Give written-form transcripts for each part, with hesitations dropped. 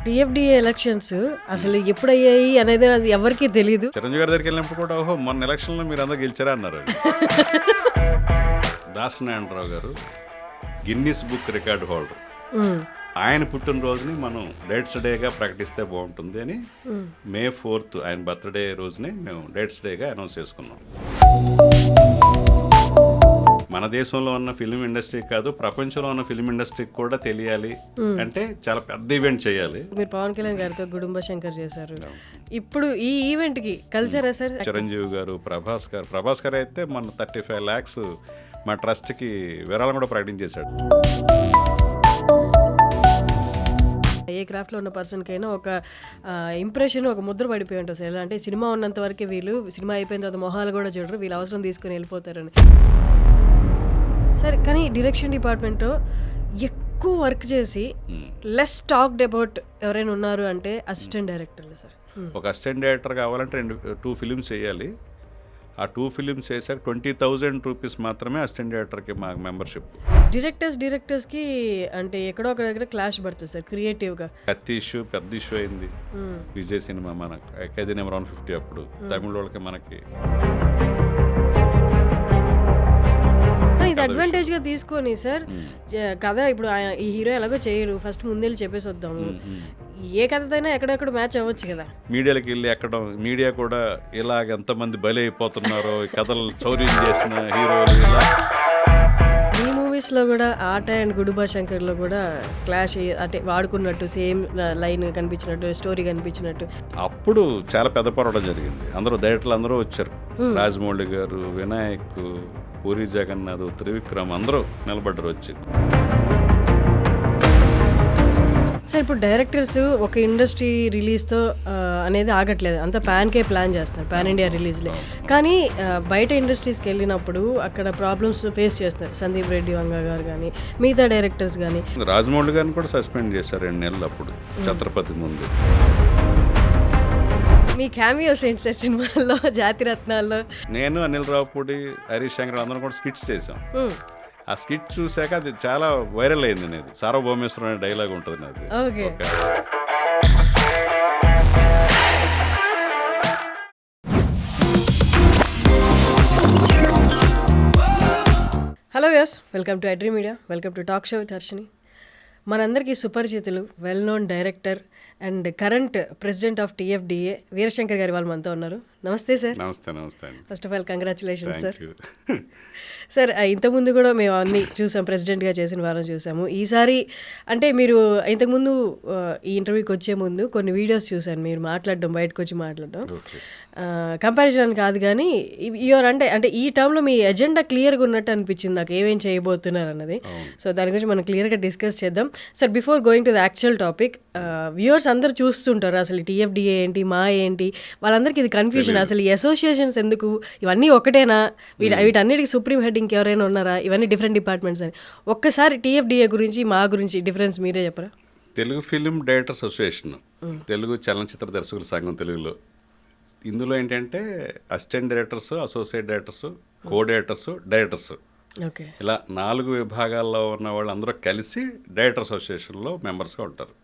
TFDA elections అసలు ఎప్పుడయ్యాయి అనేది అది ఎవరికీ తెలియదు. చిరంజీవి గారి దగ్గరికి వెళ్ళినప్పుడు కూడా ఓహో మొన్న ఎలక్షన్లో మీరు అందరూ గెలిచారా అన్నారు. దాసనారాయణరావు గారు గిన్నిస్ బుక్ రికార్డ్ హోల్డర్. ఆయన పుట్టినరోజుని మనం డేట్స్ డేగా ప్రకటిస్తే బాగుంటుంది అని May 4th ఆయన బర్త్డే రోజునే మేము డేట్స్ డేగా అనౌన్స్ చేసుకున్నాం. మన దేశంలో ఉన్న ఫిల్మ్ ఇండస్ట్రీ కాదు, ప్రపంచంలో ఉన్న ఫిల్మ్ ఇండస్ట్రీకి కూడా తెలియాలి అంటే చాలా పెద్ద ఈవెంట్ చేయాలి. మీరు పవన్ కళ్యాణ్ గారితో గుడుంబ శంకర్ చేశారు. ఇప్పుడు ఈ ఈవెంట్ కి కలిసారా సార్? చిరంజీవి గారు, ప్రభాస్ గారు అయితే మన 35 lakhs మా ట్రస్ట్కి విరాళం కూడా ప్రకటించేశాడు. ఏ క్రాఫ్ట్లో ఉన్న పర్సన్కైనా ఒక ఇంప్రెషన్, ఒక ముద్ర పడిపోయి ఉంటుంది సార్. ఎలా అంటే సినిమా ఉన్నంత వరకే వీళ్ళు, సినిమా అయిపోయిన తర్వాత మొహాలు కూడా చూడరు, వీళ్ళు అవసరం తీసుకుని వెళ్ళిపోతారని. సరే, కానీ డైరెక్షన్ డిపార్ట్మెంట్లో ఎక్కువ వర్క్ చేసి లెస్ టాక్డ్ అబౌట్ ఎవరైనా ఉన్నారు అంటే అసిస్టెంట్ డైరెక్టర్లు సార్. ఒక అసిస్టెంట్ డైరెక్టర్ కావాలంటే 2 ఫిలిమ్స్ చేయాలి. ఆ 2 ఫిలిమ్స్ చేశాక 20,000 రూపీస్ మాత్రమే అసిస్టెంట్ డైరెక్టర్కి మాకు మెంబర్షిప్. డైరెక్టర్స్కి అంటే ఎక్కడో ఒక దగ్గర క్లాష్ పడుతుంది సార్ క్రియేటివ్గా. పెద్ద ఇష్యూ అయింది విజయ్ సినిమా, మన ఖైదీ నెంబర్ 150 అప్పుడు తమిళ వాళ్ళకి మనకి. ఇది అడ్వాంటేజ్ గా తీసుకొని సార్ కథ ఇప్పుడు ఆయన ఈ హీరో ఎలాగో చేయడు, ఫస్ట్ ముందెళ్ళి చెప్పేసి వద్దాము, ఏ కథతోనే ఎక్కడెక్కడ మ్యాచ్ అవ్వచ్చు కదా. మీడియాలకు వెళ్ళి ఎక్కడం, మీడియా కూడా ఇలాగ ఎంతమంది బలి అయిపోతున్నారో కథలు చౌర్యం చేసిన హీరోలు. ఇలా ఈ మూవీస్ లో కూడా ఆట అండ్ గుడుంబ శంకర్ లో కూడా క్లాష్ అంటే వాడుకున్నట్టు సేమ్ లైన్ కనిపించినట్టు, స్టోరీ కనిపించినట్టు. అప్పుడు చాలా పెద్ద పోరాటం జరిగింది. అందరూ డైరెక్టర్లు అందరూ వచ్చారు. రాజమౌళి గారు, వినాయక్, పూరి జగన్నాథ్, త్రివిక్రమ్ అందరూ నిలబడ్డారు వచ్చి. సార్ ఇప్పుడు డైరెక్టర్స్ ఒక ఇండస్ట్రీ రిలీజ్తో అనేది ఆగట్లేదు, అంతా ప్యాన్కే ప్లాన్ చేస్తున్నారు, పాన్ ఇండియా రిలీజ్లే. కానీ బయట ఇండస్ట్రీస్కి వెళ్ళినప్పుడు అక్కడ ప్రాబ్లమ్స్ ఫేస్ చేస్తున్నారు. సందీప్ రెడ్డి వంగ గారు కానీ మిగతా డైరెక్టర్స్ కానీ. రాజమౌళి గారిని కూడా సస్పెండ్ చేశారు 2 నెలలు అప్పుడు ఛత్రపతి ముందు. మీ క్యామియోస్ ఏంటి సార్ సినిమాల్లో, జాతిరత్నాల్లో? నేను, అనిల్ రావుపూడి, హరీష్ శంకర్ అందరం కూడా స్కిట్స్ చేసాం. ఆ స్కిట్ చూసాక అది చాలా వైరల్ అయింది. అనేది సార్వభౌమేశ్వరం అనే డైలాగ్ ఉంటుంది నాది. Hello yes, welcome to iDream media, welcome to talk show with Harshini. మనందరికీ సుపరిచితులు, well known director and current president of TFDA Veerashankar గారి వాళ్ళు మనతో ఉన్నారు. నమస్తే సార్. నమస్తే. First of all congratulations sir. Sir, ఇంతకుముందు కూడా మేము అన్ని చూసాం, ప్రెసిడెంట్గా చేసిన వారం చూసాము. ఈసారి అంటే మీరు ఇంతకుముందు ఈ ఇంటర్వ్యూకి వచ్చే ముందు కొన్ని వీడియోస్ చూసాను, మీరు మాట్లాడడం, బయటకు వచ్చి మాట్లాడడం. కంపారిజన్ కాదు కానీ అంటే ఈ టర్మ్లో మీ ఎజెండా క్లియర్గా ఉన్నట్టు అనిపించింది నాకు, ఏమేం చేయబోతున్నారు అన్నది. సో దాని గురించి మనం క్లియర్గా డిస్కస్ చేద్దాం. Sir, before going to the actual topic, viewers అందరూ చూస్తుంటారు అసలు టీఎఫ్డిఏ ఏంటి, మా ఏంటి, వాళ్ళందరికీ ఇది కన్ఫ్యూజన్. అసలు ఈ అసోసియేషన్స్ ఎందుకు, ఇవన్నీ ఒకటేనా, వీటన్నిటికీ సుప్రీం హెడ్ ఇంకెవరైనా ఉన్నారా, ఇవన్నీ డిఫరెంట్ డిపార్ట్మెంట్స్ అని. ఒక్కసారి టీఎఫ్డిఏ గురించి, మా గురించి డిఫరెన్స్ మీరే చెప్పరా? Telugu film directors association, Telugu చలనచిత్ర దర్శకుల సంఘం తెలుగులో. ఇందులో ఏంటంటే assistant directors, associate directors, co directors, directors, ఇలా 4 విభాగాల్లో ఉన్న వాళ్ళందరూ కలిసి డైరెక్టర్స్ అసోసియేషన్లో మెంబర్స్గా ఉంటారు.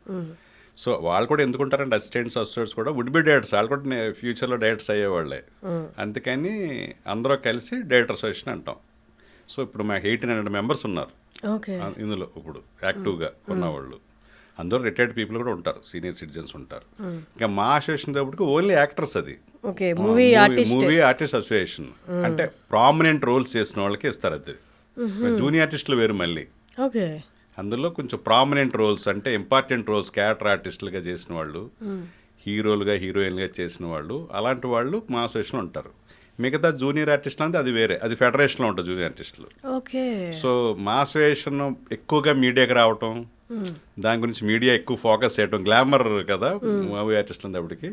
సో వాళ్ళు కూడా ఎందుకుంటారంటే అసిస్టెంట్స్, అసోసియేట్స్ కూడా వుడ్ బి డైరెక్టర్స్, వాళ్ళు కూడా ఫ్యూచర్లో డైరెక్టర్స్ అయ్యేవాళ్ళే. అందుకని అందరూ కలిసి డైరెక్టర్ అసోసియేషన్ అంటాం. సో ఇప్పుడు మాకు 1800 మెంబర్స్ ఉన్నారు ఇందులో ఇప్పుడు యాక్టివ్గా ఉన్నవాళ్ళు. అందరూ రిటైర్డ్ పీపుల్ కూడా ఉంటారు, సీనియర్ సిటిజన్స్ ఉంటారు. ఇంకా మా అసోసియేషన్ కాబట్టి ఓన్లీ యాక్టర్స్, అది మూవీ ఆర్టిస్ట్ అసోసియేషన్. అంటే ప్రామినెంట్ రోల్స్ చేసిన వాళ్ళకి ఇస్తారు అది. జూనియర్ ఆర్టిస్టులు వేరు మళ్ళీ. అందులో కొంచెం ప్రామినెంట్ రోల్స్ అంటే ఇంపార్టెంట్ రోల్స్, క్యారెక్టర్ ఆర్టిస్టులుగా చేసిన వాళ్ళు, హీరోలుగా హీరోయిన్గా చేసిన వాళ్ళు, అలాంటి వాళ్ళు మా అసోసియేషన్ ఉంటారు. మిగతా జూనియర్ ఆర్టిస్టులు అంటే అది వేరే, అది ఫెడరేషన్లో ఉంటుంది జూనియర్ ఆర్టిస్టులు. సో మా అసోసియేషన్ ఎక్కువగా మీడియాకి రావటం, దాని గురించి మీడియా ఎక్కువ ఫోకస్ చేయటం, గ్లామర్ కదా మూవీ ఆర్టిస్టులు ఉన్నప్పటికీ.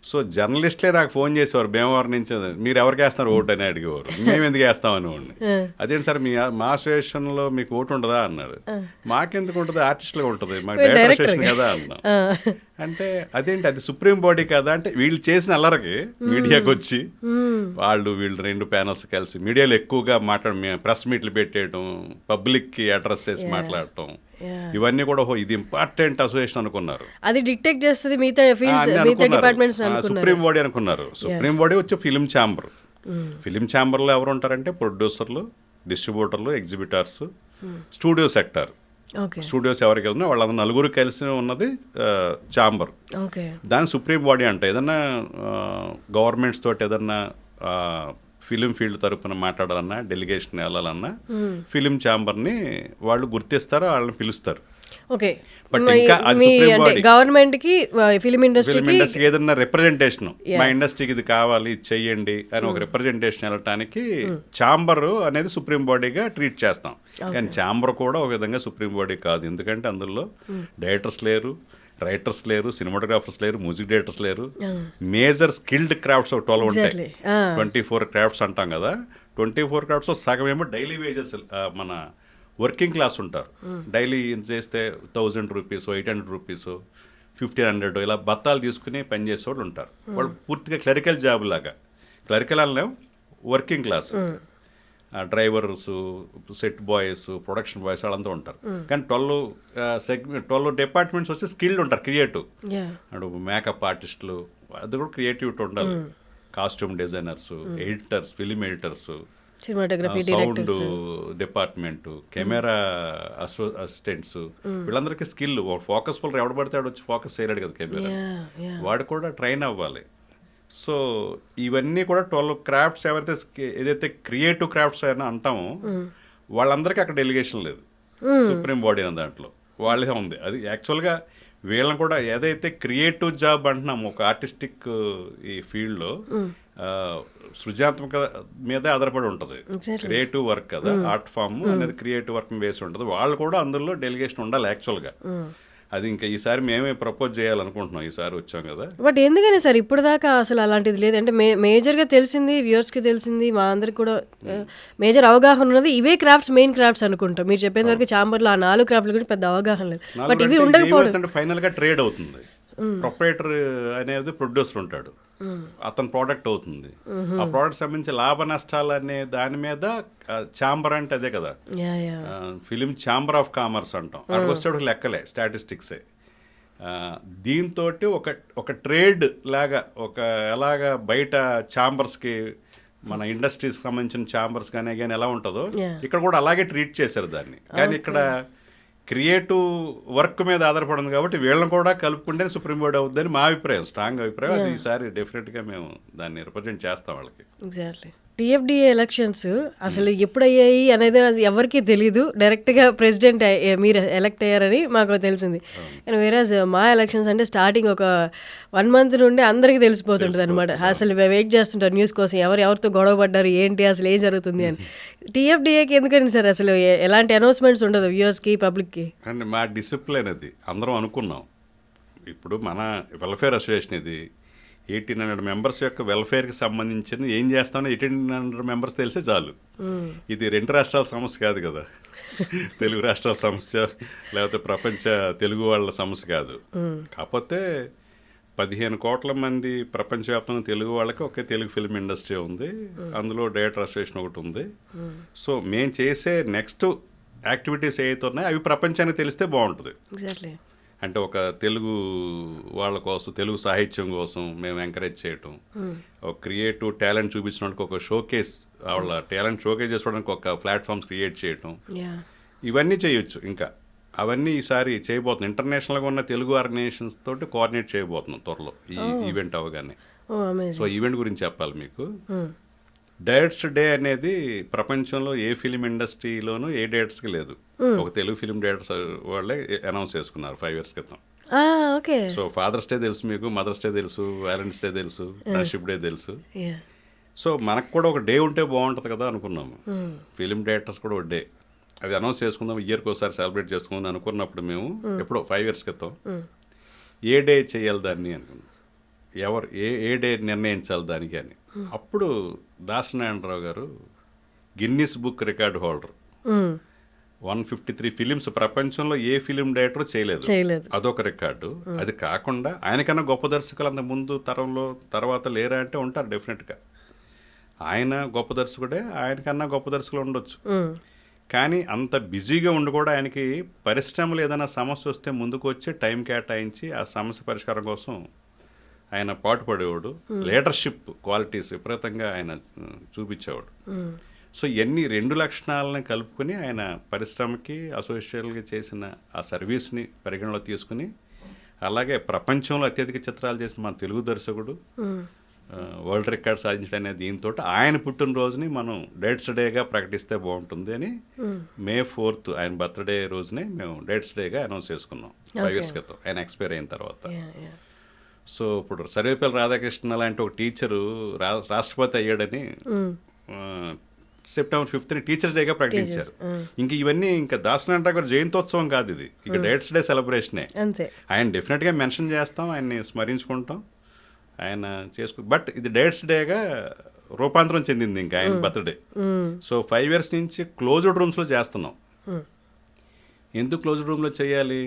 సో జర్నలిస్ట్లే నాకు ఫోన్ చేసేవారు భీమవరం నుంచి, మీరు ఎవరికి వేస్తున్నారు ఓటు అని అడిగేవారు. మేము ఎందుకు వేస్తామని వాడిని. అదేంటి సార్ మా అసోసియేషన్లో మీకు ఓటు ఉండదా అన్నాడు. మాకెందుకు ఉంటుంది, ఆర్టిస్టులుగా ఉంటుంది, మాకు డైరెక్టర్ అసోసియేషన్ కదా అన్నా. అంటే అదేంటి, అది సుప్రీం బాడీ కదా అంటే, వీళ్ళు చేసిన అల్లరికి మీడియాకి వచ్చి వీళ్ళు 2 ప్యానల్స్ కలిసి మీడియాలో ఎక్కువగా ప్రెస్ మీట్లు పెట్టేయడం, పబ్లిక్కి అడ్రస్ చేసి మాట్లాడటం, ఇవన్నీ కూడా ఇది ఇంపార్టెంట్ అసోసియేషన్ అనుకున్నారు. అది డిటెక్ట్ చేస్తుంది మిగతా డిపార్ట్మెంట్స్. సుప్రీం బాడీ అనుకున్నారు. సుప్రీం బాడీ వచ్చి ఫిలిం ఛాంబర్. ఫిలిం ఛాంబర్లో ఎవరు ఉంటారంటే ప్రొడ్యూసర్లు, డిస్ట్రిబ్యూటర్లు, ఎగ్జిబిటర్స్, స్టూడియో సెక్టర్. స్టూడియోస్ ఎవరికి వెళ్తున్నా వాళ్ళందరూ నలుగురు కలిసి ఉన్నది ఛాంబర్. దాని సుప్రీం బాడీ అంటే ఏదన్నా గవర్నమెంట్స్ తోటి ఏదన్నా ఫిలిం ఫీల్డ్ తరపున మాట్లాడాలన్నా, డెలిగేషన్ వెళ్ళాలన్నా ఫిలిం ఛాంబర్ని వాళ్ళు గుర్తిస్తారు, వాళ్ళని పిలుస్తారు. బట్ ఇంకా గవర్నమెంట్ కి ఫిలిం ఇండస్ట్రీకి ఏదన్నా రిప్రజెంటేషన్, మా ఇండస్ట్రీకి ఇది కావాలి, ఇది చెయ్యండి అని ఒక రిప్రజెంటేషన్ వెళ్ళటానికి ఛాంబర్ అనేది సుప్రీం బాడీగా ట్రీట్ చేస్తాం. కానీ ఛాంబర్ కూడా ఒక విధంగా సుప్రీం బాడీ కాదు. ఎందుకంటే అందులో డైరెక్టర్స్ లేరు, రైటర్స్ లేరు, సినిమాటోగ్రాఫర్స్ లేరు, మ్యూజిక్ డైరెక్టర్స్ లేరు. మేజర్ స్కిల్డ్ క్రాఫ్ట్స్ 12 ఉంటాయి. 24 క్రాఫ్ట్స్ అంటాం కదా. 24 క్రాఫ్ట్స్ సగం ఏమో డైలీ వేజెస్, మన వర్కింగ్ క్లాస్ ఉంటారు. డైలీ చేస్తే 1000 రూపీస్, 800 రూపీస్, 1500 ఇలా బత్తాలు తీసుకుని పనిచేసే వాళ్ళు ఉంటారు. వాళ్ళు పూర్తిగా క్లరికల్ జాబ్ లాగా. క్లరికల్ అనలేం, working class. Drivers, set boys, production boys వాళ్ళంతా ఉంటారు. కానీ 12 డిపార్ట్మెంట్స్ వచ్చి స్కిల్డ్ ఉంటారు, క్రియేటివ్. అటు మేకప్ ఆర్టిస్టులు, అది కూడా క్రియేటివిటీ ఉండాలి. Costume designers, editors, film editors, sound department, camera assistants, వీళ్ళందరికీ స్కిల్. ఫోకస్ పుల్ ఎవడు పడితే వచ్చి ఫోకస్ చేయలేడు కదా కెమెరా, వాడు కూడా ట్రైన్ అవ్వాలి. సో ఇవన్నీ కూడా 12 క్రాఫ్ట్స్ ఏదైతే క్రియేటివ్ క్రాఫ్ట్స్ అయినా అంటామో వాళ్ళందరికీ అక్కడ డెలిగేషన్ లేదు. సుప్రీం బాడీ అన్న దాంట్లో వాళ్ళే ఉంది. అది యాక్చువల్గా వీళ్ళని కూడా ఏదైతే క్రియేటివ్ జాబ్ అంటున్నాము, ఒక ఆర్టిస్టిక్ ఈ ఫీల్డ్లో సృజనాత్మక మీదే ఆధారపడి ఉంటుంది. క్రియేటివ్ వర్క్ కదా, ఆర్ట్ ఫామ్ అనేది క్రియేటివ్ వర్క్ వేసి ఉంటుంది. వాళ్ళు కూడా అందులో డెలిగేషన్ ఉండాలి యాక్చువల్గా. అది ఇంకా ఈసారి మేమే ప్రపోజ్ చేయాలనుకుంటున్నాం, ఈసారి వచ్చాం కదా. బట్ ఎందుకని సార్ ఇప్పుడు దాకా అసలు అలాంటిది లేదంటే మేజర్గా తెలిసింది, వ్యూవర్స్కి తెలిసింది, మా అందరికి కూడా మేజర్ అవగాహన ఉన్నది ఇవే క్రాఫ్ట్స్, మెయిన్ క్రాఫ్ట్స్ అనుకుంటాం. మీరు చెప్పేంత వరకు ఛాంబర్లో ఆ 4 క్రాఫ్ట్ల గురించి పెద్ద అవగాహన లేదు. బట్ ఇవి ఉండకపోవడం ఫైనల్గా ట్రేడ్ అవుతుంది. ప్రొపరేటర్ అనేది ప్రొడ్యూసర్ ఉంటాడు, అతని ప్రోడక్ట్ అవుతుంది. ఆ ప్రోడక్ట్ సంబంధించి లాభ నష్టాలు అనే దాని మీద ఛాంబర్ అంటే అదే కదా, ఫిలిం ఛాంబర్ ఆఫ్ కామర్స్ అంటాం. అక్కడికి వచ్చేటప్పుడు లెక్కలే, స్టాటిస్టిక్సే. దీంతో ఒక ట్రేడ్ లాగా, ఎలాగా బయట ఛాంబర్స్కి మన ఇండస్ట్రీస్కి సంబంధించిన ఛాంబర్స్ కానీ ఎలా ఉంటుందో ఇక్కడ కూడా అలాగే ట్రీట్ చేశారు దాన్ని. కానీ ఇక్కడ క్రియేటివ్ వర్క్ మీద ఆధారపడింది కాబట్టి వీళ్ళని కూడా కలుపుకుంటే సుప్రీం బాడీ అవుతుందని మా అభిప్రాయం, స్ట్రాంగ్ అభిప్రాయం. అది ఈసారి డెఫినెట్గా మేము దాన్ని రిప్రజెంట్ చేస్తాం వాళ్ళకి. ఎగ్జాక్ట్లీ. టీఎఫ్డిఏ ఎలక్షన్స్ అసలు ఎప్పుడయ్యాయి అనేది అది ఎవరికీ తెలీదు. డైరెక్ట్గా ప్రెసిడెంట్ మీరు ఎలక్ట్ అయ్యారని మాకు తెలిసింది. కానీ వేరేజ్ మా ఎలక్షన్స్ అంటే స్టార్టింగ్ ఒక 1 month నుండి అందరికీ తెలిసిపోతుంటుంది అనమాట. అసలు వెయిట్ చేస్తుంటారు న్యూస్ కోసం, ఎవరితో గొడవ పడ్డారు, ఏంటి అసలు ఏం జరుగుతుంది అని. టీఎఫ్డిఏకి ఎందుకని సార్ అసలు ఎలాంటి అనౌన్స్మెంట్స్ ఉండదు వ్యూవర్స్కి, పబ్లిక్కి? అంటే మా డిసిప్లిన్ అది అందరం అనుకున్నాం. ఇప్పుడు మన వెల్ఫేర్ అసోసియేషన్ ఇది 1800 మెంబర్స్ యొక్క వెల్ఫేర్కి సంబంధించిన ఏం చేస్తామని 1800 మెంబర్స్ తెలిసే చాలు. ఇది 2 రాష్ట్రాల సమస్య కాదు కదా, తెలుగు రాష్ట్రాల సమస్య లేకపోతే ప్రపంచ తెలుగు వాళ్ళ సమస్య కాదు. కాకపోతే 15 కోట్ల మంది ప్రపంచవ్యాప్తంగా తెలుగు వాళ్ళకి ఒకే తెలుగు ఫిల్మ్ ఇండస్ట్రీ ఉంది, అందులో డైరెక్టర్ అసోసియేషన్ ఒకటి ఉంది. సో మేము చేసే నెక్స్ట్ యాక్టివిటీస్ ఏవైతే ఉన్నాయో అవి ప్రపంచానికి తెలిస్తే బాగుంటుంది. అంటే ఒక తెలుగు వాళ్ళ కోసం, తెలుగు సాహిత్యం కోసం మేము ఎంకరేజ్ చేయటం, ఒక క్రియేటివ్ టాలెంట్ చూపించడానికి ఒక షోకేస్, వాళ్ళ టాలెంట్ షోకేస్ చేసుకోవడానికి ఒక ప్లాట్ఫామ్స్ క్రియేట్ చేయటం, ఇవన్నీ చేయొచ్చు. ఇంకా అవన్నీ ఈసారి చేయబోతున్నాం. ఇంటర్నేషనల్గా ఉన్న తెలుగు ఆర్గనైజేషన్స్ తోటి కోఆర్డినేట్ చేయబోతున్నాం త్వరలో ఈ ఈవెంట్ అవగానే. సో ఈవెంట్ గురించి చెప్పాలి మీకు. డైరెక్టర్స్ డే అనేది ప్రపంచంలో ఏ ఫిలిం ఇండస్ట్రీలోనూ ఏ డైరెక్టర్స్కి లేదు. ఒక తెలుగు ఫిలిం డైరెక్టర్స్ వాళ్ళే అనౌన్స్ చేసుకున్నారు 5 years క్రితం. సో ఫాదర్స్ డే తెలుసు మీకు, మదర్స్ డే తెలుసు, వ్యాలెంటైన్స్ డే తెలుసు, ఫ్రెండ్షిప్ డే తెలుసు. సో మనకు కూడా ఒక డే ఉంటే బాగుంటుంది కదా అనుకున్నాము. ఫిలిం డైరెక్టర్స్ కూడా ఒక డే అది అనౌన్స్ చేసుకుందాం, ఇయర్కి ఒకసారి సెలబ్రేట్ చేసుకుందాం అనుకున్నప్పుడు మేము ఎప్పుడో 5 years క్రితం ఏ డే చేయాలి దాన్ని అనుకున్నాం, ఎవరు ఏ డే నిర్ణయించాలి దానికి అని. అప్పుడు దాసనారాయణరావు గారు Guinness book record holder, 153 films ప్రపంచంలో ఏ ఫిలిం డైరెక్టర్ చేయలేదు, అదొక రికార్డు. అది కాకుండా ఆయనకన్నా గొప్ప దర్శకులు అంత ముందు తరంలో తర్వాత లేరా అంటే ఉంటారు డెఫినెట్గా. ఆయన గొప్ప దర్శకుడే, ఆయనకన్నా గొప్ప దర్శకులు ఉండొచ్చు. కానీ అంత బిజీగా ఉండి కూడా ఆయనకి పరిశ్రమలు ఏదైనా సమస్య వస్తే ముందుకు వచ్చి టైం కేటాయించి ఆ సమస్య పరిష్కారం కోసం ఆయన పాటుపడేవాడు. లీడర్షిప్ క్వాలిటీస్ విపరీతంగా ఆయన చూపించేవాడు. సో ఇవన్నీ 2 లక్షణాలని కలుపుకొని ఆయన పరిశ్రమకి అసోసియేట్గా చేసిన ఆ సర్వీస్ని పరిగణలో తీసుకుని, అలాగే ప్రపంచంలో అత్యధిక చిత్రాలు చేసిన మన తెలుగు దర్శకుడు, వరల్డ్ రికార్డ్ సాధించడం అనే దీంతో ఆయన పుట్టినరోజుని మనం డేట్స్ డేగా ప్రకటిస్తే బాగుంటుంది అని May 4th ఆయన బర్త్డే రోజునే మేము డేట్స్ డేగా అనౌన్స్ చేసుకున్నాం 5 years క్రితం ఆయన ఎక్స్పైర్ అయిన తర్వాత. సో ఇప్పుడు సర్వేపల్లి రాధాకృష్ణ లాంటి ఒక టీచరు రాష్ట్రపతి అయ్యాడని September 5th టీచర్స్ డేగా ప్రకటించారు. ఇంక ఇవన్నీ ఇంకా దాసనారాయణ గారు జయంతోత్సవం కాదు, ఇది ఇక డేట్స్ డే సెలబ్రేషనే. ఆయన డెఫినెట్గా మెన్షన్ చేస్తాం, ఆయన్ని స్మరించుకుంటాం, ఆయన బట్ ఇది డేట్స్ డేగా రూపాంతరం చెందింది ఇంకా ఆయన బర్త్డే. సో 5 years నుంచి క్లోజ్డ్ రూమ్స్లో చేస్తున్నాం. ఎందుకు క్లోజ్డ్ రూమ్లో చేయాలి?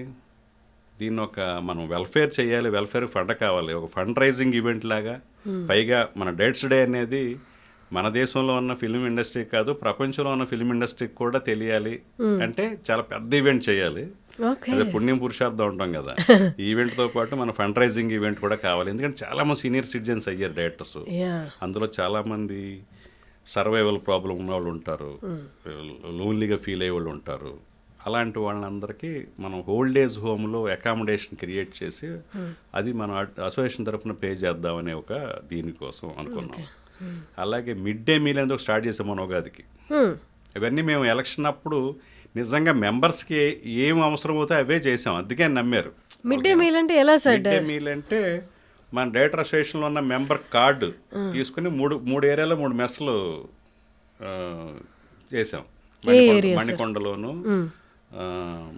దీన్ని ఒక మనం వెల్ఫేర్ చేయాలి, వెల్ఫేర్ ఫండ్ కావాలి, ఒక ఫండ్ రైజింగ్ ఈవెంట్ లాగా. పైగా మన డేట్స్ డే అనేది మన దేశంలో ఉన్న ఫిల్మ్ ఇండస్ట్రీ కాదు, ప్రపంచంలో ఉన్న ఫిల్మ్ ఇండస్ట్రీకి కూడా తెలియాలి అంటే చాలా పెద్ద ఈవెంట్ చేయాలి. అదే పుణ్యం పురుషార్థం ఉంటాం కదా, ఈవెంట్తో పాటు మన ఫండ్ రైజింగ్ ఈవెంట్ కూడా కావాలి. ఎందుకంటే చాలా మంది సీనియర్ సిటిజన్స్ అయ్యారు డైరెక్టర్స్. అందులో చాలామంది సర్వైవల్ ప్రాబ్లం ఉన్న వాళ్ళు ఉంటారు, లోన్లీగా ఫీల్ అయ్యే వాళ్ళు ఉంటారు. అలాంటి వాళ్ళందరికీ మనం ఓల్డ్ ఏజ్ హోమ్లో అకామిడేషన్ క్రియేట్ చేసి అది మనం అసోసియేషన్ తరఫున పే చేద్దామనే ఒక దీనికోసం అనుకున్నాం. అలాగే మిడ్ డే మీల్ అనేది స్టార్ట్ చేసాం మన ఉగాదికి. ఇవన్నీ మేము ఎలక్షన్ అప్పుడు నిజంగా మెంబర్స్కి ఏం అవసరం అవుతాయో అవే చేసాం, అందుకే నమ్మారు. మిడ్ డే మీల్ అంటే ఎలా సార్? మిడ్ డే మీల్ అంటే మన డైరెక్టర్ అసోసియేషన్లో ఉన్న మెంబర్ కార్డు తీసుకుని మూడు ఏరియాలో 3 మెస్లు చేసాం. మణికొండలోను,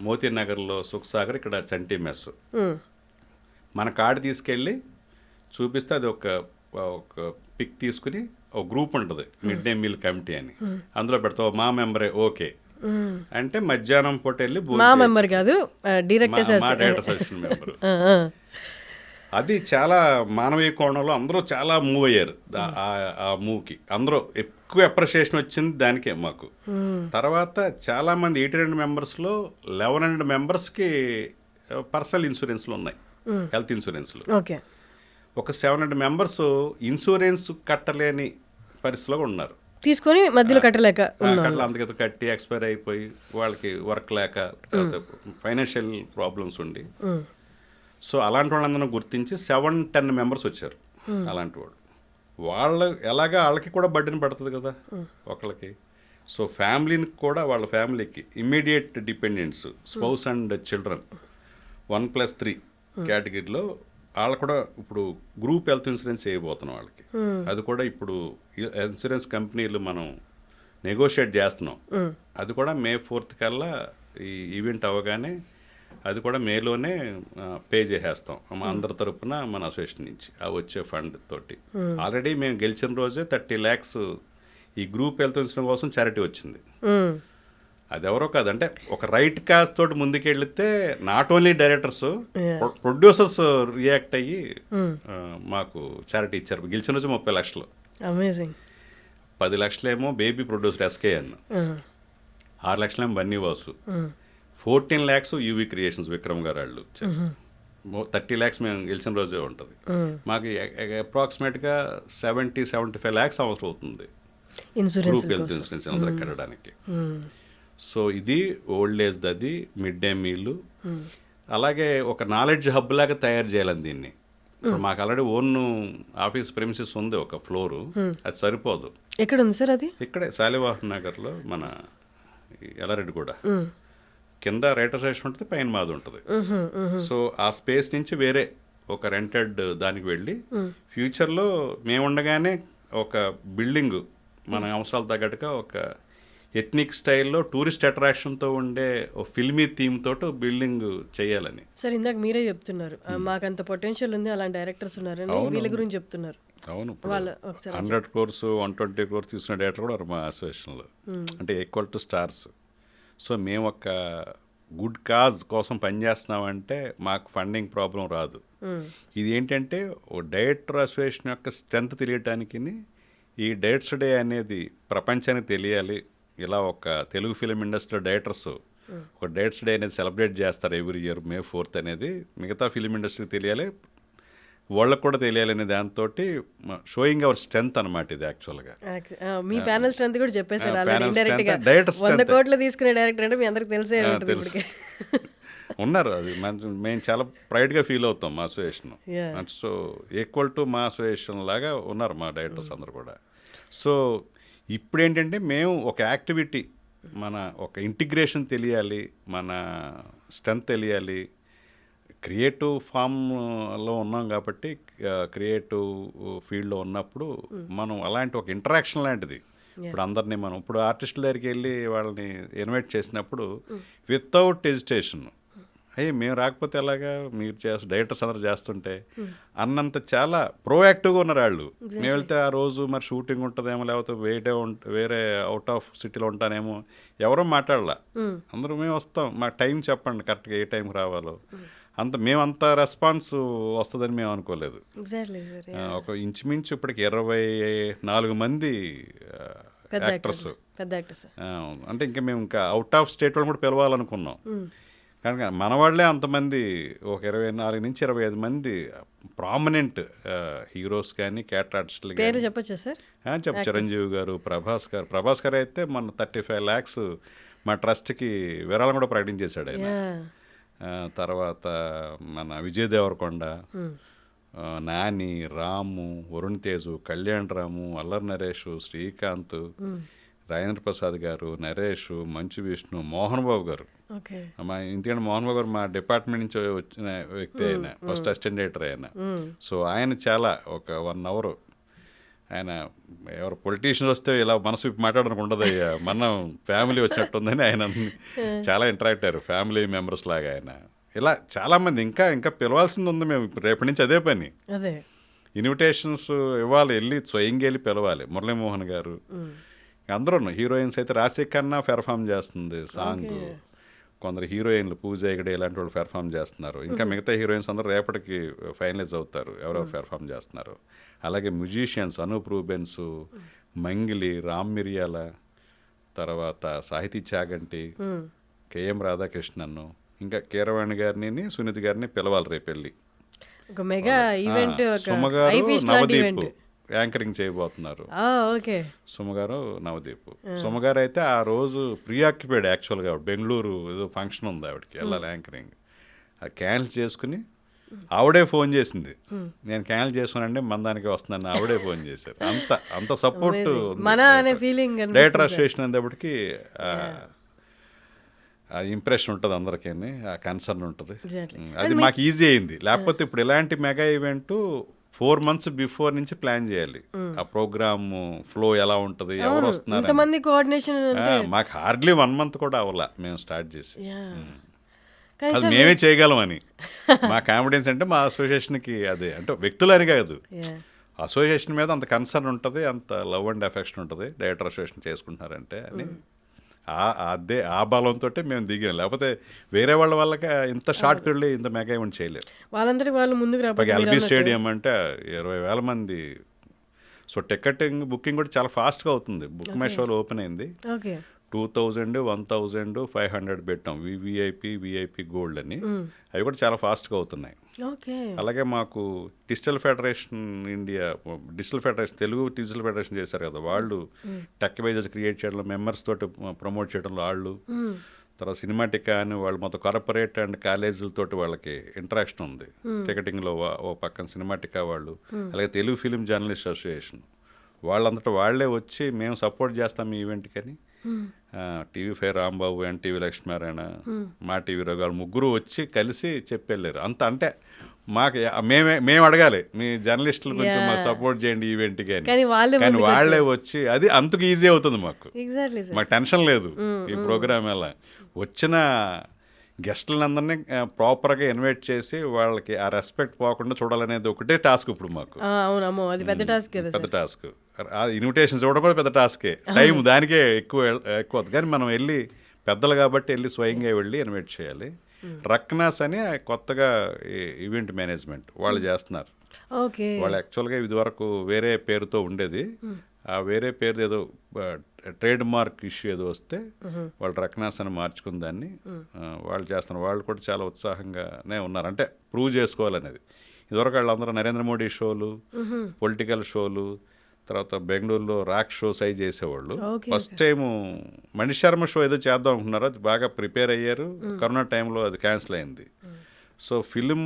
మోతీనగర్లో సుఖసాగర్, ఇక్కడ చంటి మెస్. మన కార్డు తీసుకెళ్ళి చూపిస్తే అది ఒక పిక్ తీసుకుని ఒక గ్రూప్ ఉంటుంది మిడ్ డే మీల్ కమిటీ అని, అందులో పెడతావు మా మెంబరే ఓకే అంటే మధ్యాహ్నం పూట వెళ్ళి మా మెంబర్ కాదు డైరెక్టర్ అసోసియేషన్ మెంబర్. అది చాలా మానవీయ కోణంలో అందరూ చాలా మూవ్ అయ్యారు ఆ మూవ్కి, అందరూ ఎక్కువ అప్రిషియేషన్ వచ్చింది దానికే మాకు. తర్వాత చాలా మంది 82 మెంబర్స్లో 1100 మెంబర్స్కి పర్సనల్ ఇన్సూరెన్స్లు ఉన్నాయి, హెల్త్ ఇన్సూరెన్స్లు. ఒక 700 మెంబర్స్ ఇన్సూరెన్స్ కట్టలేని పరిస్థితిలో ఉన్నారు, తీసుకొని మధ్యలో కట్టలేక అందుకే కట్టి ఎక్స్పైర్ అయిపోయి వాళ్ళకి వర్క్ లేక ఫైనాన్షియల్ ప్రాబ్లమ్స్ ఉండి. సో అలాంటి వాళ్ళందరూ గుర్తించి 7-10 మెంబర్స్ వచ్చారు. అలాంటి వాళ్ళు ఎలాగా వాళ్ళకి కూడా బర్డెన్ పడుతుంది కదా ఒకళ్ళకి. సో ఫ్యామిలీని కూడా వాళ్ళ ఫ్యామిలీకి immediate dependents, spouse and children 1+3 కేటగిరీలో వాళ్ళు కూడా ఇప్పుడు గ్రూప్ హెల్త్ ఇన్సూరెన్స్ చేయబోతున్నాం వాళ్ళకి. అది కూడా ఇప్పుడు ఇన్సూరెన్స్ కంపెనీలు మనం నెగోషియేట్ చేస్తున్నాం. అది కూడా May 4th కల్లా ఈ ఈవెంట్ అవ్వగానే అది కూడా మేలోనే పే చేసేస్తాం అందరి తరపున మన అసోసియేషన్ నుంచి ఆ వచ్చే ఫండ్ తోటి. ఆల్రెడీ మేము గెలిచిన రోజే 30 lakhs ఈ గ్రూప్ హెల్త్ ఇన్సూరెన్స్ కోసం చారిటీ వచ్చింది. అది ఎవరో కాదంటే ఒక రైట్ కాజ్ తోటి ముందుకెళ్తే not only directors, producers react అయ్యి మాకు చారిటీ ఇచ్చారు. గెలిచిన రోజు 30 lakhs. 10 lakhs ఏమో బేబీ ప్రొడ్యూసర్ SKN, 6 lakhs ఏమో Bunny Vasu, 14 lakhs UV creations Vikram గారు వాళ్ళు, 30 lakhs మేము గెలిచిన రోజే ఉంటుంది. మాకు అప్రాక్సిమేట్గా 70-75 lakhs అవసరం అవుతుంది గ్రూప్ హెల్త్ ఇన్సూరెన్స్ అందరికి కట్టడానికి. సో ఇది ఓల్డ్ ఏజ్ అది మిడ్ డే మీల్. అలాగే ఒక నాలెడ్జ్ హబ్ లాగా తయారు చేయాలని దీన్ని. ఇప్పుడు మాకు ఆల్రెడీ ఓన్ ఆఫీస్ ప్రెమిసెస్ ఉంది, ఒక ఫ్లోరు, అది సరిపోదు. ఎక్కడ ఉంది సార్ అది? ఇక్కడే శాలివాహన్ నగర్లో మన ఎల్లారెడ్డి కూడా కింద రైటర్ అసోసియేషన్ ఉంటుంది, పైన మాది ఉంటుంది. సో ఆ స్పేస్ నుంచి వేరే ఒక రెంటెడ్ దానికి వెళ్ళి ఫ్యూచర్లో మేము ఉండగానే ఒక బిల్డింగ్ మన అవసరాలు తగ్గట్టుగా ఒక ఎథ్నిక్ స్టైల్లో టూరిస్ట్ అట్రాక్షన్తో ఉండే ఫిల్మీ థీమ్ తోటి బిల్డింగ్ చేయాలని. సార్ ఇందాక మీరే చెప్తున్నారు మాకంత పొటెన్షియల్ ఉంది, అలాంటి డైరెక్టర్స్ ఉన్నారని, వీళ్ళ గురించి చెప్తున్నారు. అవును, 100 crores 120 crores తీసుకున్న డైరెక్టర్ కూడా మా అసోసియేషన్లో, అంటే ఈక్వల్ టు స్టార్స్. సో మేము ఒక గుడ్ కాజ్ కోసం పనిచేస్తున్నామంటే మాకు ఫండింగ్ ప్రాబ్లం రాదు. ఇది ఏంటంటే ఓ డైరెక్టర్ అసోసియేషన్ యొక్క స్ట్రెంత్ తెలియటానికి ఈ డేట్స్ డే అనేది ప్రపంచానికి తెలియాలి, ఇలా ఒక తెలుగు ఫిలిం ఇండస్ట్రీలో డైరెక్టర్స్ ఒక డైరెక్టర్స్ డే అనేది సెలబ్రేట్ చేస్తారు ఎవ్రీ ఇయర్ May 4th అనేది. మిగతా ఫిలిం ఇండస్ట్రీకి తెలియాలి, వాళ్ళకు కూడా తెలియాలి అనే దాంతో షోయింగ్ అవర్ స్ట్రెంత్ అనమాట ఇది యాక్చువల్గా. మీ ప్యానల్ స్ట్రెంత్ కూడా చెప్పేశారు ఆల్రెడీ ఇండైరెక్ట్ గా. 100 కోట్లు తీసుకునే డైరెక్టర్ అంటే మీ అందరికి తెలిసే ఉంటుంది ఇప్పటికే. ఉన్నారు, అది మేము చాలా ప్రైడ్గా ఫీల్ అవుతాం మా అసోసియేషన్. సో ఈక్వల్ టు మా అసోసియేషన్ లాగా ఉన్నారు మా డైరెక్టర్స్ అందరు కూడా. సో ఇప్పుడు ఏంటంటే మేము ఒక యాక్టివిటీ, మన ఒక ఇంటిగ్రేషన్ తెలియాలి, మన స్ట్రెంత్ తెలియాలి. క్రియేటివ్ ఫామ్లో ఉన్నాం కాబట్టి, క్రియేటివ్ ఫీల్డ్లో ఉన్నప్పుడు మనం అలాంటి ఒక ఇంటరాక్షన్ లాంటిది. ఇప్పుడు అందరినీ మనం ఇప్పుడు ఆర్టిస్టుల దగ్గరికి వెళ్ళి వాళ్ళని ఇన్వైట్ చేసినప్పుడు వితౌట్ హెజిటేషన్, అయ్యి మేము రాకపోతే ఎలాగా, మీరు డైరెక్టర్స్ అందరూ చేస్తుంటే అన్నంత చాలా ప్రోయాక్టివ్గా ఉన్నారు వాళ్ళు. మేము వెళ్తే ఆ రోజు మరి షూటింగ్ ఉంటుందేమో, లేకపోతే వేరే అవుట్ ఆఫ్ సిటీలో ఉంటానేమో, ఎవరో మాట్లాడలా, అందరూ మేము వస్తాం, మాకు టైం చెప్పండి కరెక్ట్గా ఏ టైంకి రావాలో. మేమంత రెస్పాన్స్ వస్తుందని మేము అనుకోలేదు. ఒక ఇంచుమించు ఇప్పటికి 24 మంది యాక్టర్స్, అంటే ఇంకా మేము ఇంకా అవుట్ ఆఫ్ స్టేట్ వాళ్ళు కూడా పిలవాలనుకున్నాం. కనుక మన వాళ్ళే అంతమంది, ఒక 24 నుంచి 25 మంది ప్రామినెంట్ హీరోస్ కానీ క్యారెక్టర్ ఆర్టిస్టులు కానీ చెప్పచ్చు సార్. చిరంజీవి గారు, ప్రభాస్ గారు అయితే మన 35 lakhs మా ట్రస్ట్కి విరాళం కూడా ప్రకటించేశాడు ఆయన. తర్వాత మన విజయ్ దేవరకొండ, నాని, రాము, వరుణ్ తేజు, కళ్యాణ్ రాము, అల్లరి నరేష్, శ్రీకాంత్, రాజేంద్ర ప్రసాద్ గారు, నరేష్, మంచు విష్ణు, మోహన్ బాబు గారు. ఎందుకంటే మోహన్ బాబు గారు మా డిపార్ట్మెంట్ నుంచి వచ్చిన వ్యక్తి, ఆయన ఫస్ట్ అసిస్టెంట్ డైరెక్టర్ ఆయన. సో ఆయన చాలా ఒక 1 hour ఆయన ఎవరు పొలిటీషియన్స్ వస్తే ఇలా మనసు మాట్లాడడానికి ఉండదు, అయ్యా మన ఫ్యామిలీ వచ్చినట్టుందని ఆయన చాలా ఇంటరాక్ట్ అయ్యారు, ఫ్యామిలీ మెంబర్స్ లాగా ఆయన. ఇలా చాలామంది ఇంకా పిలవాల్సింది ఉంది. మేము రేపటి నుంచి అదే పని, ఇన్విటేషన్స్ ఇవ్వాలి, వెళ్ళి స్వయంగా వెళ్ళి పిలవాలి. మురళీమోహన్ గారు అందరూ హీరోయిన్స్ అయితే రాశి కన్నా పెర్ఫామ్ చేస్తుంది సాంగ్, కొందరు హీరోయిన్లు పూజ ఎగడే ఇలాంటి వాళ్ళు పెర్ఫామ్ చేస్తున్నారు. ఇంకా మిగతా హీరోయిన్స్ అందరూ రేపటికి ఫైనలైజ్ అవుతారు ఎవరెవరు పెర్ఫామ్ చేస్తున్నారు. అలాగే మ్యూజిషియన్స్ అనూప్ రూబెన్స్, మంగిలి, రామ్ మిరియాల, తర్వాత సాహితీ చాగంటి, కేఎం రాధాకృష్ణన్, ఇంకా కీరవాణి గారిని, సునీత్ గారిని పిలవాలి రేపు వెళ్ళి. సుమగారు, నవదీప్ యాంకరింగ్ చేయబోతున్నారు. సుమగారు, నవదీప్. సుమగారు అయితే ఆ రోజు ప్రీఆక్యుపైడ్ యాక్చువల్గా, బెంగళూరు ఏదో ఫంక్షన్ ఉంది ఆవిడకి, వెళ్ళాలి యాంకరింగ్. అది క్యాన్సిల్ చేసుకుని ఆవిడే ఫోన్ చేసింది, నేను క్యాన్సిల్ చేసుకున్నాండి మందానికి వస్తున్నాను, ఆవిడే ఫోన్ చేశారు. అంత సపోర్ట్ డైరెక్టర్ అసోసియేషన్ అనేటప్పటికి ఆ ఇంప్రెషన్ ఉంటుంది అందరికీ, ఆ కన్సర్న్ ఉంటుంది. అది మాకు ఈజీ అయింది. లేకపోతే ఇప్పుడు ఇలాంటి మెగా ఈవెంట్ 4 months బిఫోర్ నుంచి ప్లాన్ చేయాలి. ఆ ప్రోగ్రామ్ ఫ్లో ఎలా ఉంటుంది, ఎవరు వస్తున్నారు, మాకు హార్డ్లీ 1 month కూడా అవ్వాల మేము స్టార్ట్ చేసి. అది మేమే చేయగలమని మా కాన్ఫిడెన్స్, అంటే మా అసోసియేషన్కి అదే, అంటే వ్యక్తులు అని కాదు, అసోసియేషన్ మీద అంత కన్సర్న్ ఉంటుంది, అంత లవ్ అండ్ అఫెక్షన్ ఉంటుంది డైరెక్టర్ అసోసియేషన్ చేసుకుంటున్నారంటే అని. అదే ఆ బలంతో మేము దిగాం. లేకపోతే వేరే వాళ్ళకి ఇంత షార్ట్ పీరియడ్లో ఇంత మెగా ఈవెంట్ చేయలేరు. వాళ్ళందరికీ వాళ్ళు ముందుకు ఎల్బీ స్టేడియం అంటే 20,000 మంది. సో టికెటింగ్ బుకింగ్ కూడా చాలా ఫాస్ట్గా అవుతుంది. బుక్ మై షోలో ఓపెన్ అయింది, 2,000, 1,000, 500 పెట్టాం, విఐపి గోల్డ్ అని. అవి కూడా చాలా ఫాస్ట్గా అవుతున్నాయి. అలాగే మాకు digital federation Telugu digital federation చేశారు కదా, వాళ్ళు టెక్ పేజెస్ క్రియేట్ చేయడంలో, మెంబర్స్ తోటి ప్రమోట్ చేయడంలో వాళ్ళు, తర్వాత సినిమాటికా అని వాళ్ళు మొత్తం కార్పొరేట్ అండ్ కాలేజీలతోటి వాళ్ళకి ఇంటరాక్షన్ ఉంది టికెటింగ్లో. ఓ పక్కన సినిమాటికా వాళ్ళు, అలాగే తెలుగు ఫిలిం జర్నలిస్ట్ అసోసియేషన్ వాళ్ళంతటా వాళ్లే వచ్చి మేము సపోర్ట్ చేస్తాం ఈ ఈవెంట్కి అని. TV5 రాంబాబు, NTV లక్ష్మీనారాయణ, మా టీవీ రఘు ముగ్గురు వచ్చి కలిసి చెప్పెళ్ళారు. అంటే మాకు మేము అడగాలి, మీ జర్నలిస్టులు కొంచెం మాకు సపోర్ట్ చేయండి ఈవెంట్కి అని, కానీ వాళ్ళే వచ్చి, అది అంతకు ఈజీ అవుతుంది మాకు. మాకు టెన్షన్ లేదు. ఈ ప్రోగ్రామ్ ఎలా వచ్చిన గెస్టులందరినీ ప్రాపర్గా ఇన్వైట్ చేసి వాళ్ళకి ఆ రెస్పెక్ట్ పోకుండా చూడాలనేది ఒకటే టాస్క్ ఇప్పుడు మాకు. పెద్ద టాస్క్. ఇన్విటేషన్స్ ఇవ్వడం కూడా పెద్ద టాస్కే, టైం దానికే ఎక్కువ. కానీ మనం వెళ్ళి పెద్దలు కాబట్టి వెళ్ళి స్వయంగా వెళ్ళి ఇన్వైట్ చేయాలి. రక్నాస్ అని కొత్తగా ఈవెంట్ మేనేజ్మెంట్ వాళ్ళు చేస్తున్నారు. వాళ్ళు యాక్చువల్గా ఇది వరకు వేరే పేరుతో ఉండేది, ఆ వేరే పేరు ఏదో ట్రేడ్ మార్క్ ఇష్యూ ఏదో వస్తే వాళ్ళు రకనాసాన్ని మార్చుకుని దాన్ని వాళ్ళు చేస్తున్నారు. వాళ్ళు కూడా చాలా ఉత్సాహంగానే ఉన్నారు, అంటే ప్రూవ్ చేసుకోవాలనేది. ఇదివరకు వాళ్ళందరూ నరేంద్ర మోడీ షోలు, పొలిటికల్ షోలు, తర్వాత బెంగళూరులో రాక్ షోస్ అయి చేసేవాళ్ళు. First time Mani Sharma show ఏదో చేద్దాం అనుకున్నారు, అది బాగా ప్రిపేర్ అయ్యారు, కరోనా టైంలో అది క్యాన్సిల్ అయింది. సో ఫిలిం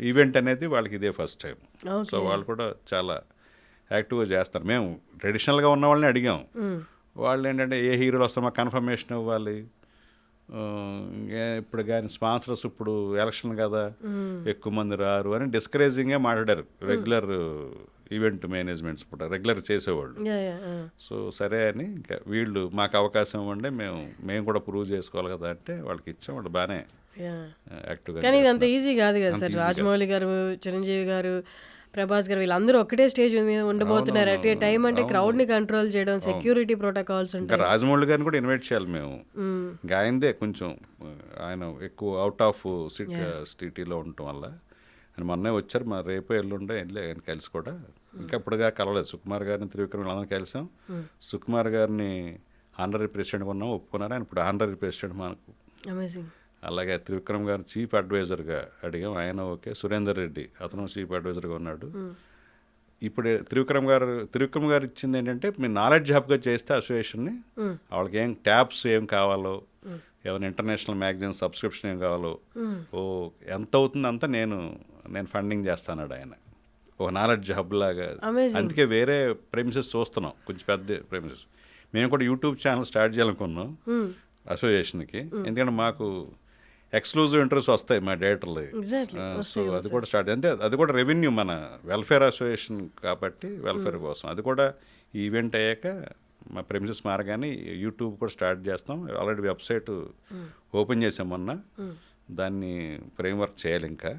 ఈవెంట్ అనేది వాళ్ళకి ఇదే ఫస్ట్ టైం. సో వాళ్ళు కూడా చాలా యాక్టివ్గా చేస్తారు. మేము ట్రెడిషనల్గా ఉన్న వాళ్ళని అడిగాం, వాళ్ళు ఏంటంటే ఏ హీరోలు వస్తారో మాకు కన్ఫర్మేషన్ ఇవ్వాలి, ఇప్పుడు కానీ స్పాన్సర్స్ ఇప్పుడు ఎలక్షన్ కదా ఎక్కువ మంది రారు అని డిస్కరేజింగ్గా మాట్లాడారు రెగ్యులర్ ఈవెంట్ మేనేజ్మెంట్స్ కూడా రెగ్యులర్ చేసేవాళ్ళు. సో సరే అని ఇంకా వీళ్ళు మాకు అవకాశం ఇవ్వండి, మేము కూడా ప్రూవ్ చేసుకోవాలి కదా అంటే వాళ్ళకి ఇచ్చాం. వాళ్ళు బాగానే యాక్టివ్గా. కానీ ఇది అంత ఈజీ కాదు కదా సార్. రాజమౌళి గారు, చిరంజీవి గారు, ప్రభాస్ గారు వీళ్ళందరూ ఒక్కటే స్టేజ్ మీద ఉండబోతున్నారు అట్ ఏ టైం. అంటే క్రౌడ్ ని కంట్రోల్ చేయడం, సెక్యూరిటీ ప్రోటోకాల్స్ ఉంటాయి. రాజమౌళి గారిని కూడా ఇన్వైట్ చేయాలి మేము. ఇంకా ఆయనదే కొంచెం ఆయన ఎక్కువ అవుట్ ఆఫ్ సిటీలో ఉండటం వల్ల ఆయన మొన్నే వచ్చారు, మా రేపు ఎల్లుండే ఆయన కలిసి కూడా ఇంకా ఇప్పుడుగా కలవలేదు. సుకుమార్ గారిని, త్రివిక్రమ్ వీళ్ళందరూ కలిసాం. సుకుమార్ గారిని ఆనరీ ప్రెసిడెంట్గా ఉన్నాం, ఒప్పుకున్నారు. ఆయన ఇప్పుడు ఆనరీ ప్రెసిడెంట్ మనకు. అలాగే త్రివిక్రమ్ గారు చీఫ్ అడ్వైజర్గా అడిగాం, ఆయన ఓకే. సురేందర్ రెడ్డి అతను చీఫ్ అడ్వైజర్గా ఉన్నాడు. ఇప్పుడు త్రివిక్రమ్ గారు ఇచ్చింది ఏంటంటే మీరు నాలెడ్జ్ హబ్గా చేస్తే అసోసియేషన్ని, వాళ్ళకి ఏం ట్యాబ్స్ ఏం కావాలో, ఏమైనా ఇంటర్నేషనల్ మ్యాగజైన్ సబ్స్క్రిప్షన్ ఏం కావాలో, ఎంత అవుతుందంతా నేను ఫండింగ్ చేస్తాను ఆయన, ఒక నాలెడ్జ్ హబ్ లాగా. అందుకే వేరే ప్రెమిసెస్ చూస్తున్నాం, కొంచెం పెద్ద ప్రెమిసెస్. మేము కూడా యూట్యూబ్ ఛానల్ స్టార్ట్ చేయాలనుకున్నాం అసోసియేషన్కి, ఎందుకంటే మాకు ఎక్స్క్లూజివ్ ఇంట్రెస్ట్ వస్తాయి మా డైరెక్టర్లు. సో అది కూడా స్టార్ట్, అంటే అది కూడా రెవెన్యూ, మన వెల్ఫేర్ అసోసియేషన్ కాబట్టి వెల్ఫేర్ కోసం. అది కూడా ఈవెంట్ అయ్యాక మా ప్రెమిసెస్ మారగానే యూట్యూబ్ కూడా స్టార్ట్ చేస్తాం. ఆల్రెడీ వెబ్సైట్ ఓపెన్ చేసాం మొన్న, దాన్ని ఫ్రేమ్వర్క్ చేయాలి ఇంకా,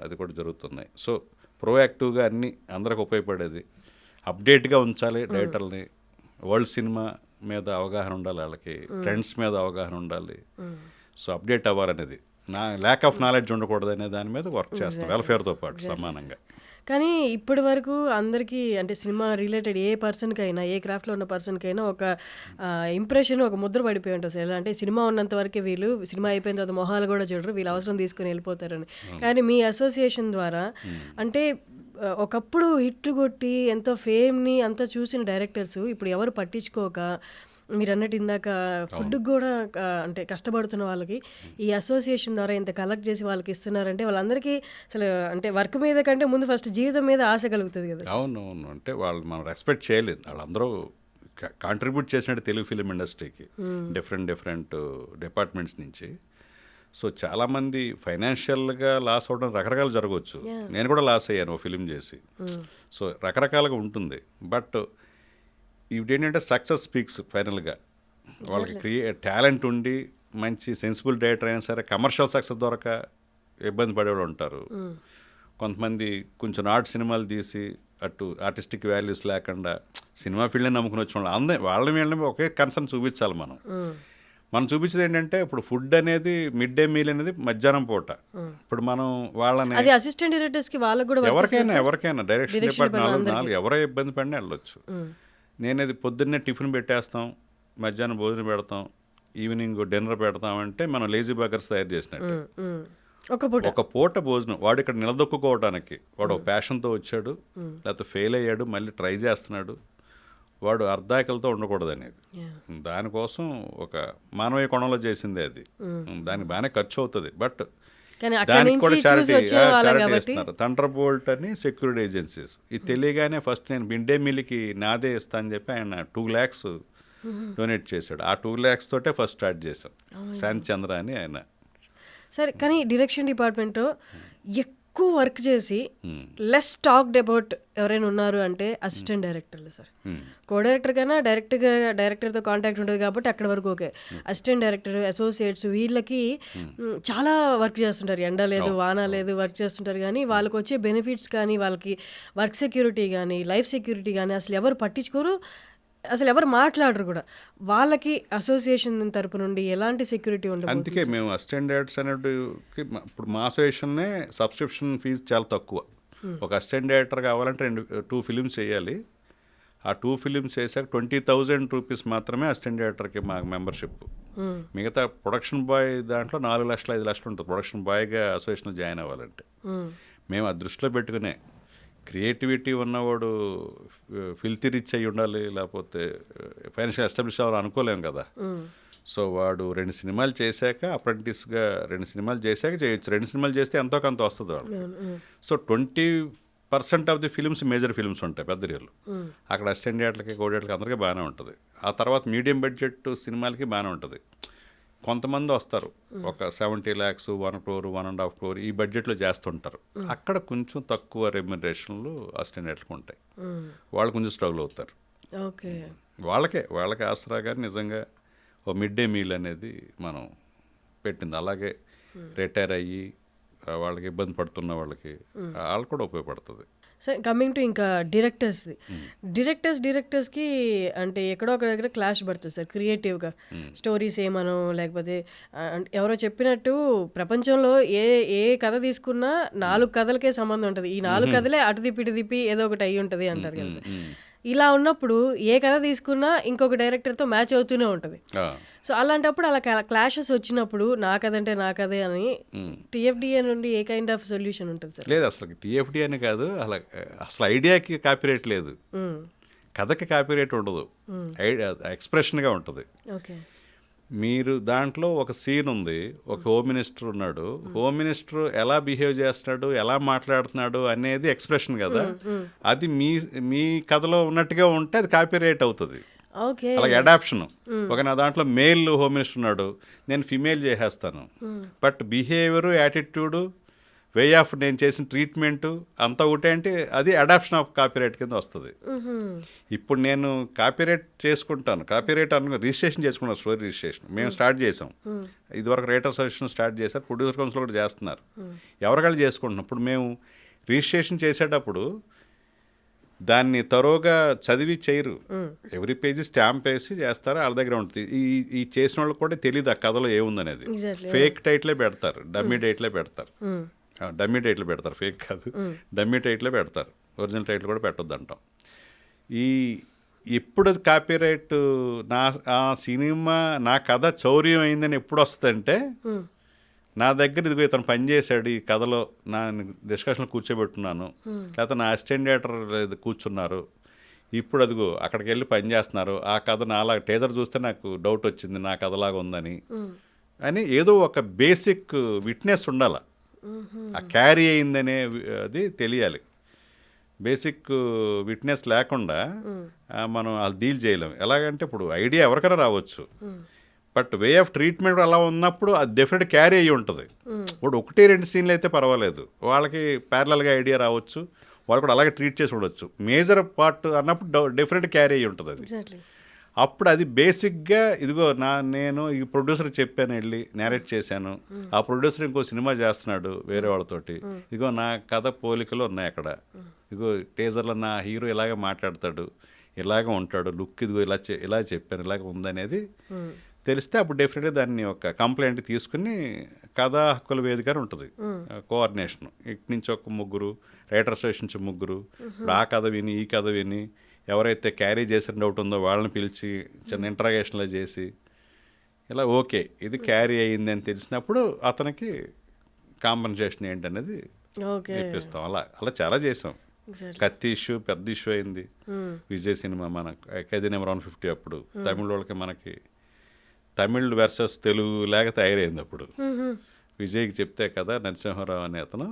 అది కూడా జరుగుతున్నాయి. సో ప్రోయాక్టివ్గా అన్నీ అందరికి ఉపయోగపడేది, అప్డేట్గా ఉంచాలి డైరెక్టర్ని. వరల్డ్ సినిమా మీద అవగాహన ఉండాలి వాళ్ళకి, ట్రెండ్స్ మీద అవగాహన ఉండాలి. సో అప్డేట్ అవ్వాలనేది, ల్యాక్ ఆఫ్ నాలెడ్జ్ ఉండకూడదు అనే దాని మీద వర్క్ చేస్తాం వెల్ఫేర్తో పాటు సమానంగా. కానీ ఇప్పటి వరకు అందరికీ అంటే సినిమా రిలేటెడ్ ఏ పర్సన్కైనా, ఏ క్రాఫ్ట్లో ఉన్న పర్సన్కైనా ఒక ఇంప్రెషన్, ఒక ముద్ర పడిపోయి ఉంటుంది సార్. ఎలా అంటే సినిమా ఉన్నంత వరకే వీళ్ళు, సినిమా అయిపోయిన తర్వాత మొహాలు కూడా చూడరు, వీళ్ళు అవసరం తీసుకుని వెళ్ళిపోతారని. కానీ మీ అసోసియేషన్ ద్వారా అంటే ఒకప్పుడు హిట్ కొట్టి ఎంతో ఫేమ్ని అంతా చూసిన డైరెక్టర్స్ ఇప్పుడు ఎవరు పట్టించుకోక, మీరు అన్నట్టు ఇందాక ఫుడ్కి కూడా అంటే కష్టపడుతున్న వాళ్ళకి ఈ అసోసియేషన్ ద్వారా ఇంత కలెక్ట్ చేసి వాళ్ళకి ఇస్తున్నారంటే వాళ్ళందరికీ అసలు అంటే వర్క్ మీద కంటే ముందు ఫస్ట్ జీవితం మీద ఆశ కలుగుతుంది కదా. అవును, అంటే వాళ్ళు మనం రెస్పెక్ట్ చేయలేదు, వాళ్ళందరూ కాంట్రిబ్యూట్ చేసినట్టు తెలుగు ఫిలిం ఇండస్ట్రీకి డిఫరెంట్ డిపార్ట్మెంట్స్ నుంచి. సో చాలామంది ఫైనాన్షియల్గా లాస్ అవ్వడం రకరకాలు జరగవచ్చు. నేను కూడా లాస్ అయ్యాను ఓ ఫిలిం చేసి. సో రకరకాలుగా ఉంటుంది. బట్ ఇవి ఏంటంటే సక్సెస్ స్పీక్స్ ఫైనల్గా. వాళ్ళకి టాలెంట్ ఉండి మంచి సెన్సిబుల్ డైరెక్టర్ అయినా సరే కమర్షియల్ సక్సెస్ దొరక ఇబ్బంది పడేవాళ్ళు ఉంటారు. కొంతమంది కొంచెం ఆర్ట్ సినిమాలు తీసి అటు ఆర్టిస్టిక్ వాల్యూస్ లేకుండా సినిమా ఫీల్డ్ని నమ్ముకుని వచ్చిన వాళ్ళు వాళ్ళని ఒకే కన్సర్న్ చూపించాలి మనం చూపించేది ఏంటంటే ఇప్పుడు ఫుడ్ అనేది మిడ్ డే మీల్ అనేది మధ్యాహ్నం పూట. ఇప్పుడు మనం వాళ్ళని అసిస్టెంట్ డైరెక్టర్స్కి వాళ్ళకి కూడా ఎవరికైనా డైరెక్షన్ డిపార్ట్మెంట్ 4 ఎవరో ఇబ్బంది పడినా వెళ్ళొచ్చు. నేనేది పొద్దున్నే టిఫిన్ పెట్టేస్తాం, మధ్యాహ్నం భోజనం పెడతాం, ఈవినింగ్ డిన్నర్ పెడతామంటే మనం లేజీ బర్గర్స్ తయారు చేసినట్టు. ఒక పూట భోజనం. వాడు ఇక్కడ నిలదొక్కుకోవడానికి వాడు ఒక ప్యాషన్తో వచ్చాడు, లేకపోతే ఫెయిల్ అయ్యాడు, మళ్ళీ ట్రై చేస్తున్నాడు, వాడు అర్ధాకలతో ఉండకూడదు అనేది. దానికోసం ఒక మానవీయ కోణంలో చేసిందే అది. దానికి బాగానే ఖర్చు అవుతుంది, బట్ దానికి కూడా చారిటీ చేస్తున్నారు. థండర్ బోల్ట్ అని సెక్యూరిటీ ఏజెన్సీస్. ఇది తెలియగానే ఫస్ట్ నేను మిడ్ డే మీల్కి నాదే ఇస్తా అని చెప్పి ఆయన 2 lakhs డొనేట్ చేశాడు. ఆ 2 lakhs తోటే ఫస్ట్ స్టార్ట్ చేశాం. శాంతి చంద్ర అని ఆయన. సరే, కానీ డైరెక్షన్ డిపార్ట్మెంట్లో ఎక్కువ వర్క్ చేసి లెస్ టాక్డ్ అబౌట్ ఎవరైనా ఉన్నారు అంటే అసిస్టెంట్ డైరెక్టర్లు సార్. కో డైరెక్టర్ కన్నా డైరెక్టర్తో కాంటాక్ట్ ఉంటుంది కాబట్టి అక్కడ వరకు ఓకే. అసిస్టెంట్ డైరెక్టర్, అసోసియేట్స్ వీళ్ళకి చాలా వర్క్ చేస్తుంటారు, ఎండ లేదు వాన లేదు వర్క్ చేస్తుంటారు. కానీ వాళ్ళకి వచ్చే బెనిఫిట్స్ కానీ, వాళ్ళకి వర్క్ సెక్యూరిటీ కానీ, లైఫ్ సెక్యూరిటీ కానీ అసలు ఎవరు పట్టించుకోరు, అసలు ఎవరు మాట్లాడరు కూడా. వాళ్ళకి అసోసియేషన్ తరపు నుండి ఎలాంటి సెక్యూరిటీ ఉండదు. అందుకే మేము అసిస్టెంట్ డైరెక్టర్స్ అనేది ఇప్పుడు మా అసోసియేషన్నే సబ్స్క్రిప్షన్ ఫీజు చాలా తక్కువ. ఒక అసిస్టెంట్ డైరెక్టర్ కావాలంటే 2 ఫిలిమ్స్ చేయాలి, ఆ 2 ఫిలిమ్స్ చేశాక 20,000 రూపీస్ మాత్రమే అసిస్టెంట్ డైరెక్టర్కి మా మెంబర్షిప్. మిగతా ప్రొడక్షన్ బాయ్ దాంట్లో 4 లక్షలు 5 లక్షలు ఉంటుంది ప్రొడక్షన్ బాయ్గా అసోసియేషన్లో జాయిన్ అవ్వాలంటే. మేము ఆ దృష్టిలో పెట్టుకునే క్రియేటివిటీ ఉన్నవాడు ఫిల్తీ రిచ్ అయ్యి ఉండాలి, లేకపోతే ఫైనాన్షియల్ ఎస్టాబ్లిష్ అవ్వాలి అనుకోలేము కదా. సో వాడు 2 సినిమాలు చేశాక అప్రెంటిస్గా 2 సినిమాలు చేశాక చేయొచ్చు. 2 సినిమాలు చేస్తే ఎంతో కొంత వస్తుంది వాడు. So 20% of the films major films ఉంటాయి పెద్ద రీళ్ళు. అక్కడ అసిస్టెంట్ డైరెక్టర్లకి కోడేట్లకి అందరికీ బాగానే ఉంటుంది. ఆ తర్వాత మీడియం బడ్జెట్ సినిమాలకి బాగానే ఉంటుంది. కొంతమంది వస్తారు ఒక 70 lakhs 1 crore 1.5 crore ఈ బడ్జెట్లో చేస్తుంటారు. అక్కడ కొంచెం తక్కువ రెమ్యునరేషన్లు అసిస్టెంట్ డైరెక్టర్కి ఉంటాయి. వాళ్ళు కొంచెం స్ట్రగుల్ అవుతారు. వాళ్ళకే ఆసరాగా నిజంగా ఓ మిడ్ డే మీల్ అనేది మనం పెట్టింది. అలాగే రిటైర్ అయ్యి వాళ్ళకి ఇబ్బంది పడుతున్న వాళ్ళకి వాళ్ళు కూడా ఉపయోగపడుతుంది. సార్ కమింగ్ టు ఇంకా డైరెక్టర్స్కి అంటే ఎక్కడో ఒక దగ్గర క్లాష్ పడుతుంది సార్ క్రియేటివ్గా. స్టోరీస్ ఏమనో లేకపోతే ఎవరో చెప్పినట్టు ప్రపంచంలో ఏ కథ తీసుకున్నా 4 కథలకే సంబంధం ఉంటుంది. ఈ 4 కథలే అటు తిప్పి ఏదో ఒకటి అయ్యి ఉంటుంది అంటారు కదా సార్. ఇలా ఉన్నప్పుడు ఏ కథ తీసుకున్నా ఇంకొక డైరెక్టర్తో మ్యాచ్ అవుతూనే ఉంటుంది. సో అలాంటప్పుడు అలా క్లాషెస్ వచ్చినప్పుడు నా కథ అంటే నా కథే అని టీఎఫ్డిఏ నుండి ఏ కైండ్ ఆఫ్ సొల్యూషన్ ఉంటుంది సార్? లేదు అసలు టీఎఫ్డి అని కాదు, అసలు ఐడియాకి కాపీరైట్ లేదు, కథకి కాపీరైట్ ఉండదు, ఎక్స్ప్రెషన్గా ఉంటుంది. ఓకే, మీరు దాంట్లో ఒక సీన్ ఉంది, ఒక హోమ్ మినిస్టర్ ఉన్నాడు, హోమ్ మినిస్టర్ ఎలా బిహేవ్ చేస్తున్నాడు ఎలా మాట్లాడుతున్నాడు అనేది ఎక్స్ప్రెషన్ కదా. అది మీ కథలో ఉన్నట్టుగా ఉంటే అది కాపీరైట్ అవుతుంది. అలాగే అడాప్షన్. ఒక నా దాంట్లో మేల్ హోమ్ మినిస్టర్ ఉన్నాడు, నేను ఫిమేల్ చేసేస్తాను, but behaviour attitude way of నేను చేసిన ట్రీట్మెంట్ అంతా ఒకటే అంటే అది అడాప్షన్ ఆఫ్ కాపీరైట్ కింద వస్తుంది. ఇప్పుడు నేను కాపీరైట్ చేసుకుంటాను, కాపీరైట్ రిజిస్ట్రేషన్ చేసుకున్నాను, స్టోరీ రిజిస్ట్రేషన్ మేము స్టార్ట్ చేసాం. ఇదివరకు రైటర్ అసోసియేషన్ స్టార్ట్ చేశారు, ప్రొడ్యూసర్ కౌన్సిల్ కూడా చేస్తున్నారు, ఎవరికాళ్ళు చేసుకుంటున్నాం. ఇప్పుడు మేము రిజిస్ట్రేషన్ చేసేటప్పుడు దాన్ని తరోగా చదివి చేయరు, ఎవరి పేజీ స్టాంప్ వేసి చేస్తారు, వాళ్ళ దగ్గర ఉంటుంది. ఈ చేసిన వాళ్ళకి కూడా తెలియదు ఆ కథలో ఏముందనేది. ఫేక్ టైటిలే పెడతారు, డమ్మీ టైటిలే పెడతారు, డమ్మీ టైటిల్ పెడతారు, ఫేక్ కాదు, డమ్మీ టైటిలే పెడతారు, ఒరిజినల్ టైటిల్ కూడా పెట్టొద్దు అంటాం. ఎప్పుడు కాపీరైట్ ఆ సినిమా నా కథ చౌర్యం అయిందని ఎప్పుడు వస్తుందంటే, నా దగ్గర ఇదిగో ఇతను పనిచేశాడు ఈ కథలో, నా డిస్కషన్లో కూర్చోబెట్టున్నాను, లేకపోతే నా అసిస్టెంట్ డైరెక్టర్ కూర్చున్నారు, ఇప్పుడు అదిగో అక్కడికి వెళ్ళి పని చేస్తున్నారు, ఆ కథ నాలాగా టీజర్ చూస్తే నాకు డౌట్ వచ్చింది నా కథలాగా ఉందని అని ఏదో ఒక బేసిక్ విట్నెస్ ఉండాలి, ఆ క్యారీ అయిందనే అది తెలియాలి. బేసిక్ విట్నెస్ లేకుండా మనం అది డీల్ చేయలేము. ఎలాగంటే ఇప్పుడు ఐడియా ఎవరికైనా రావచ్చు, బట్ వే ఆఫ్ ట్రీట్మెంట్ అలా ఉన్నప్పుడు అది డెఫినెట్ క్యారీ అయ్యి ఉంటుంది. ఇప్పుడు 1-2 సీన్లు అయితే పర్వాలేదు, వాళ్ళకి ప్యారలల్గా ఐడియా రావచ్చు, వాళ్ళు కూడా అలాగే ట్రీట్ చేసి ఉండొచ్చు. మేజర్ పార్ట్ అన్నప్పుడు డెఫినెట్ క్యారీ అయ్యి ఉంటుంది అది. అప్పుడు అది బేసిక్గా ఇదిగో నేను ఈ ప్రొడ్యూసర్ చెప్పాను, వెళ్ళి నేరేట్ చేశాను, ఆ ప్రొడ్యూసర్ ఇంకో సినిమా చేస్తున్నాడు వేరే వాళ్ళతోటి, ఇదిగో నా కథ పోలికలు ఉన్నాయి అక్కడ, ఇదిగో టీజర్లో నా హీరో ఇలాగే మాట్లాడతాడు, ఇలాగ ఉంటాడు, లుక్ ఇదిగో ఇలా చెప్పాను, ఇలాగ ఉందనేది తెలిస్తే అప్పుడు డెఫినెట్గా దాన్ని ఒక కంప్లైంట్ తీసుకుని కథా హక్కుల వేదిక ఉంటుంది, కోఆర్డినేషన్. ఇటు నుంచి ఒక 3 రైటర్ అసోసియేషన్ నుంచి 3, ఆ కథ విని ఈ కథ విని ఎవరైతే క్యారీ చేసిన డౌట్ ఉందో వాళ్ళని పిలిచి చిన్న ఇంటరాగేషన్లో చేసి ఇలా ఓకే ఇది క్యారీ అయ్యింది అని తెలిసినప్పుడు అతనికి కాంపన్సేషన్ ఏంటనేది నేర్పిస్తాం. అలా చాలా చేసాం. కత్తి ఇష్యూ పెద్ద ఇష్యూ అయింది, విజయ్ సినిమా మన ఖైదీ నెంబర్ 150 అప్పుడు తమిళ వాళ్ళకి మనకి తమిళ్ వర్సెస్ తెలుగు లేక తయారైంది. అప్పుడు విజయ్కి చెప్తే కదా నరసింహారావు అనే అతను,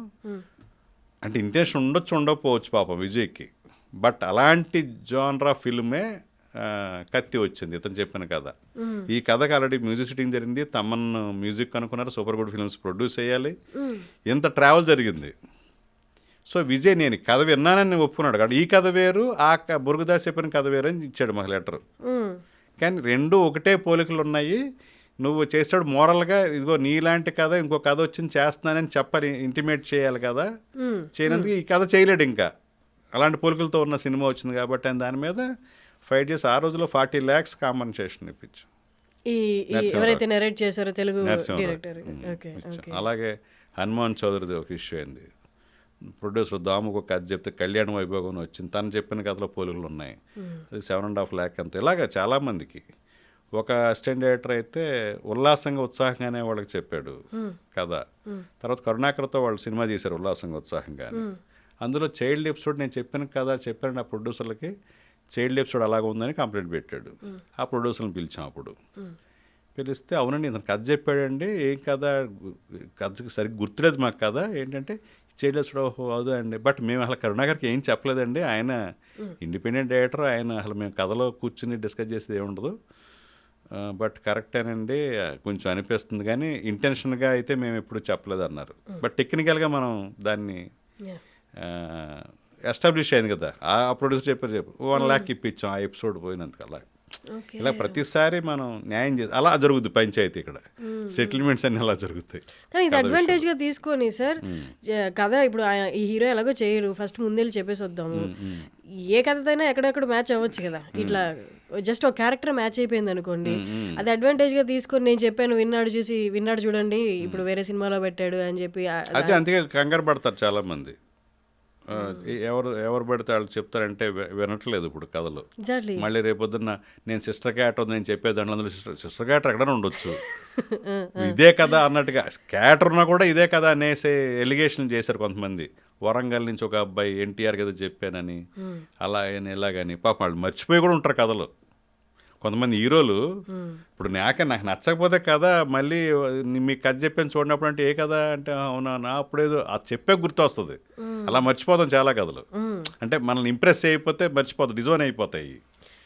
అంటే ఇంటెన్షన్ ఉండొచ్చు ఉండకపోవచ్చు పాపం విజయ్కి, బట్ అలాంటి జానరా ఫిల్మే కత్తి వచ్చింది ఇతను చెప్పిన కథ. ఈ కథకు ఆల్రెడీ మ్యూజిక్ సిట్టింగ్ జరిగింది, తమన్ మ్యూజిక్ అనుకున్నారు, సూపర్ గుడ్ ఫిల్మ్స్ ప్రొడ్యూస్ చేయాలి, ఇంత ట్రావెల్ జరిగింది. సో విజయ్ నేను కథ విన్నానని ఒప్పుకున్నాడు కాబట్టి ఈ కథ వేరు ఆ మురుగదాస్ చెప్పిన కథ వేరు అని ఇచ్చాడు మాకు లెటర్. కానీ 2 ఒకటే పోలికలు ఉన్నాయి, నువ్వు చేసాడు మోరల్గా ఇదిగో నీలాంటి కథ ఇంకో కథ వచ్చింది చేస్తున్నానని చెప్పాలి, ఇంటిమేట్ చేయాలి కదా, చేయనందుకు ఈ కథ చేయలేడు, ఇంకా అలాంటి పోలికలతో ఉన్న సినిమా వచ్చింది కాబట్టి అని దాని మీద ఫైట్ చేసి ఆ రోజులో 40 lakhs కాంపన్సేషన్ ఇప్పించు. ఎవరైతే నెరేట్ చేశారో తెలుగు డైరెక్టర్. అలాగే హనుమాన్ చౌదరిది ఒక ఇష్యూ అయింది, ప్రొడ్యూసర్ దాముకు ఒక కథ చెప్తే కళ్యాణ వైభోగం వచ్చింది, తను చెప్పిన కథలో పోలికలు ఉన్నాయి, అది 7.5 lakh అంత. ఇలాగా చాలామందికి. ఒక అసిస్టెంట్ డైరెక్టర్ అయితే ఉల్లాసంగా ఉత్సాహంగానే వాళ్ళకి చెప్పాడు కథ. తర్వాత కరుణాకర్తో వాళ్ళు సినిమా చేశారు ఉల్లాసంగా ఉత్సాహంగా. అందులో చైల్డ్ ఎపిసోడ్ నేను చెప్పిన కథ చెప్పాను ఆ ప్రొడ్యూసర్లకి, చైల్డ్ ఎపిసోడ్ అలాగ ఉందని కంప్లైంట్ పెట్టాడు. ఆ ప్రొడ్యూసర్ని పిలిచాం. అప్పుడు పిలిస్తే అవునండి ఇతను కథ చెప్పాడండి, ఏం కథ కథకి సరిగ్గా గుర్తులేదు మాకు కథ, ఏంటంటే చైల్డ్ ఎపిసోడ్ అవుదా అండి, బట్ మేము అసలు కరుణాకర్కి ఏం చెప్పలేదండి, ఆయన ఇండిపెండెంట్ డైరెక్టర్, ఆయన అసలు మేము కథలో కూర్చుని డిస్కస్ చేసేది ఏముండదు, బట్ కరెక్టేనండి కొంచెం అనిపిస్తుంది కానీ ఇంటెన్షన్గా అయితే మేము ఎప్పుడు చెప్పలేదు అన్నారు. బట్ టెక్నికల్గా మనం దాన్ని ఎస్టాబ్లిష్ అయింది కదా, ఆ ప్రొడ్యూసర్ చెప్పారు 1 lakh ఇప్పించాం ఆ ఎపిసోడ్ పోయినందుకు. అలా ఇలా ప్రతిసారి మనం న్యాయం చేసి అలా జరుగుతుంది పంచాయతీ. ఇక్కడ సెటిల్మెంట్స్ అన్నీ అలా జరుగుతాయి. కానీ ఇది అడ్వాంటేజ్గా తీసుకొని సార్ కథ ఇప్పుడు ఆయన ఈ హీరో ఎలాగో చేయరు, ఫస్ట్ ముందెళ్ళి చెప్పేసి వద్దాము, ఏ కథతోనే ఎక్కడెక్కడ మ్యాచ్ అవ్వచ్చు కదా, ఇట్లా జస్ట్ ఒక క్యారెక్టర్ మ్యాచ్ అయిపోయింది అనుకోండి, అది అడ్వాంటేజ్గా తీసుకొని నేను చెప్పాను విన్నాడు చూడండి ఇప్పుడు వేరే సినిమాలో పెట్టాడు అని చెప్పి అదే అందుకే కంగారు పడతారు చాలామంది. ఎవరు పడితే వాళ్ళు చెప్తారంటే వినట్లేదు ఇప్పుడు కథలు. మళ్ళీ రేపొద్దున్న నేను సిస్టర్ క్యారెక్టర్ నేను చెప్పేదాంట్లో అందులో సిస్టర్ క్యారెక్టర్ ఎక్కడైనా ఉండొచ్చు, ఇదే కదా అన్నట్టుగా క్యారెక్టర్ ఉన్నా కూడా ఇదే కదా అనేసి ఎలిగేషన్ చేశారు కొంతమంది. వరంగల్ నుంచి ఒక అబ్బాయి ఎన్టీఆర్కి ఏదో చెప్పానని అలా ఇలాగని పాపం వాళ్ళు మర్చిపోయి కూడా ఉంటారు కథలు. కొంతమంది హీరోలు ఇప్పుడు నాకు నచ్చకపోతే కదా మళ్ళీ మీకు కథ చెప్పాను చూడనప్పుడు అంటే ఏ కదా అంటే అవునా అప్పుడేదో అది చెప్పే గుర్తు వస్తుంది. అలా మర్చిపోతాం చాలా కథలు, అంటే మనల్ని ఇంప్రెస్ అయిపోతే మర్చిపోతాం, డిజైన్ అయిపోతాయి.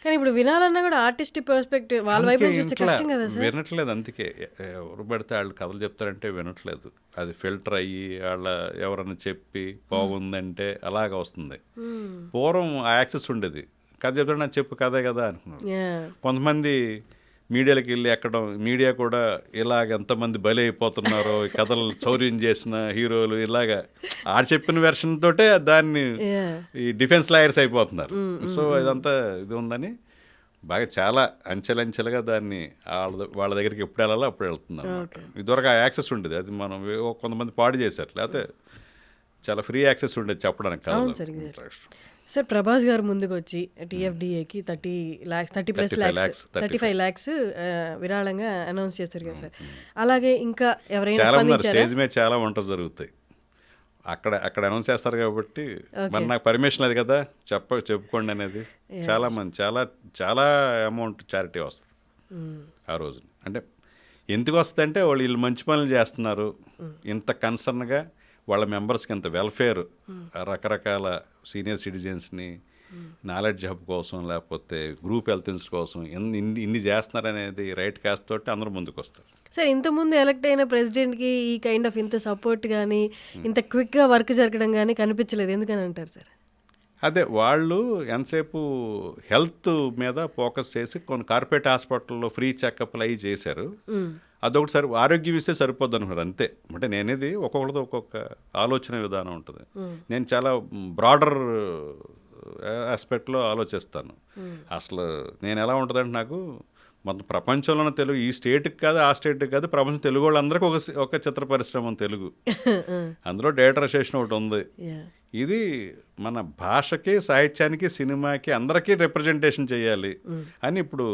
కానీ ఇప్పుడు వినాలన్నా కూడా ఆర్టిస్ట్ పర్స్పెక్టివ్ వాళ్ళ వైపు చూస్తే కష్టం కదా సార్. వినట్లేదు, అందుకే ఎవరు పడితే వాళ్ళు కథలు చెప్తారంటే వినట్లేదు. అది ఫిల్టర్ అయ్యి వాళ్ళ ఎవరన్నా చెప్పి బాగుందంటే అలాగ వస్తుంది. పూర్వం ఆ యాక్సెస్ ఉండేది, కథ చెప్తాడు నాకు చెప్పు కథే కదా అనుకున్నాడు. కొంతమంది మీడియాలకు వెళ్ళి ఎక్కడం, మీడియా కూడా ఇలాగ ఎంతమంది బలి అయిపోతున్నారో కథలు చౌర్యం చేసిన హీరోలు ఇలాగా ఆడ చెప్పిన వెర్షన్ తోటే దాన్ని ఈ డిఫెన్స్ లాయర్స్ అయిపోతున్నారు. సో ఇదంతా ఇది ఉందని బాగా చాలా అంచెలంచెలుగా దాన్ని వాళ్ళ దగ్గరికి ఎప్పుడు వెళ్ళాలో అప్పుడు వెళ్తున్నాం అన్నమాట. ఇదివరకు ఆ యాక్సెస్ ఉండేది, అది మనం కొంతమంది పాడు చేశారు, లేకపోతే చాలా ఫ్రీ యాక్సెస్ ఉండేది చెప్పడానికి కథలు. సార్ ప్రభాస్ గారు ముందుకు వచ్చి టీఎఫ్డిఏకి 35 lakhs విరాళంగా అనౌన్స్ చేశారు కదా సార్. అలాగే ఇంకా ఎవరైనా స్టేజ్ మీద చాలా వంటలు జరుగుతాయి, అక్కడ అనౌన్స్ చేస్తారు కాబట్టి మరి నాకు పర్మిషన్ లేదు కదా చెప్పుకోండి అనేది. చాలా మంది చాలా అమౌంట్ చారిటీ వస్తుంది ఆ రోజు. అంటే ఎందుకు వస్తుంది అంటే వీళ్ళు మంచి పనులు చేస్తున్నారు, ఇంత కన్సర్న్గా వాళ్ళ మెంబర్స్కి ఎంత వెల్ఫేర్, రకరకాల సీనియర్ సిటిజన్స్ని నాలెడ్జ్ హబ్ కోసం లేకపోతే గ్రూప్ హెల్త్ ఇన్సూరెన్స్ కోసం ఇన్ని చేస్తున్నారనేది రైట్ కాస్ట్ తోటి అందరూ ముందుకు వస్తారు. సార్ ఇంతకుముందు ఎలక్ట్ అయిన ప్రెసిడెంట్కి ఈ కైండ్ ఆఫ్ ఇంత సపోర్ట్ కానీ ఇంత క్విక్గా వర్క్ జరగడం కానీ కనిపించలేదు, ఎందుకని అంటారు సార్? అదే వాళ్ళు ఎంతసేపు హెల్త్ మీద ఫోకస్ చేసి కొన్ని కార్పొరేట్ హాస్పిటల్లో ఫ్రీ చెకప్లు అవి చేశారు. అదొకటి ఆరోగ్యం ఇస్తే సరిపోద్ది అనుకున్నారు అంతే. అంటే నేనేది ఒక్కొక్కరితో ఒక్కొక్క ఆలోచన విధానం ఉంటుంది. నేను చాలా బ్రాడర్ ఆస్పెక్ట్లో ఆలోచిస్తాను. అసలు నేను ఎలా ఉంటుందంటే నాకు మొత్తం ప్రపంచంలోనే తెలుగు, ఈ స్టేట్కి కాదు ఆ స్టేట్కి కాదు, ప్రపంచం తెలుగు వాళ్ళందరికీ ఒక చిత్ర పరిశ్రమ తెలుగు, అందులో డైరెక్టర్ అసోసియేషన్ ఒకటి ఉంది. ఇది మన భాషకి సాహిత్యానికి సినిమాకి అందరికీ రిప్రజెంటేషన్ చేయాలి అని ఇప్పుడు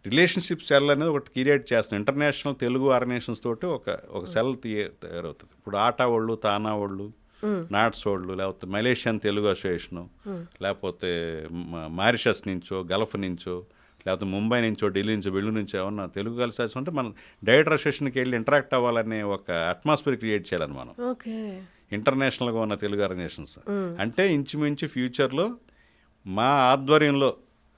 రిలేషన్షిప్ సెల్ అనేది ఒకటి క్రియేట్ చేస్తున్నాం. ఇంటర్నేషనల్ తెలుగు ఆర్గనైజేషన్స్ తోటి ఒక సెల్ తయారవుతుంది. ఇప్పుడు ఆటా వాళ్ళు, తానా వాళ్ళు, నాట్స్ వాళ్ళు, లేకపోతే మలేషియన్ తెలుగు అసోసియేషను, లేకపోతే మారిషస్ నుంచో గల్ఫ్ నుంచో లేకపోతే ముంబై నుంచో ఢిల్లీ నుంచో బెంగళూరు నుంచో ఏమన్నా తెలుగు కలిసి ఉంటే మనం డైరెక్టర్ అసోసియేషన్కి వెళ్ళి ఇంటరాక్ట్ అవ్వాలనే ఒక అట్మాస్ఫియర్ క్రియేట్ చేయాలని మనం ఇంటర్నేషనల్గా ఉన్న తెలుగు ఆర్గనైజేషన్స్. అంటే ఇంచుమించు ఫ్యూచర్లో మా ఆధ్వర్యంలో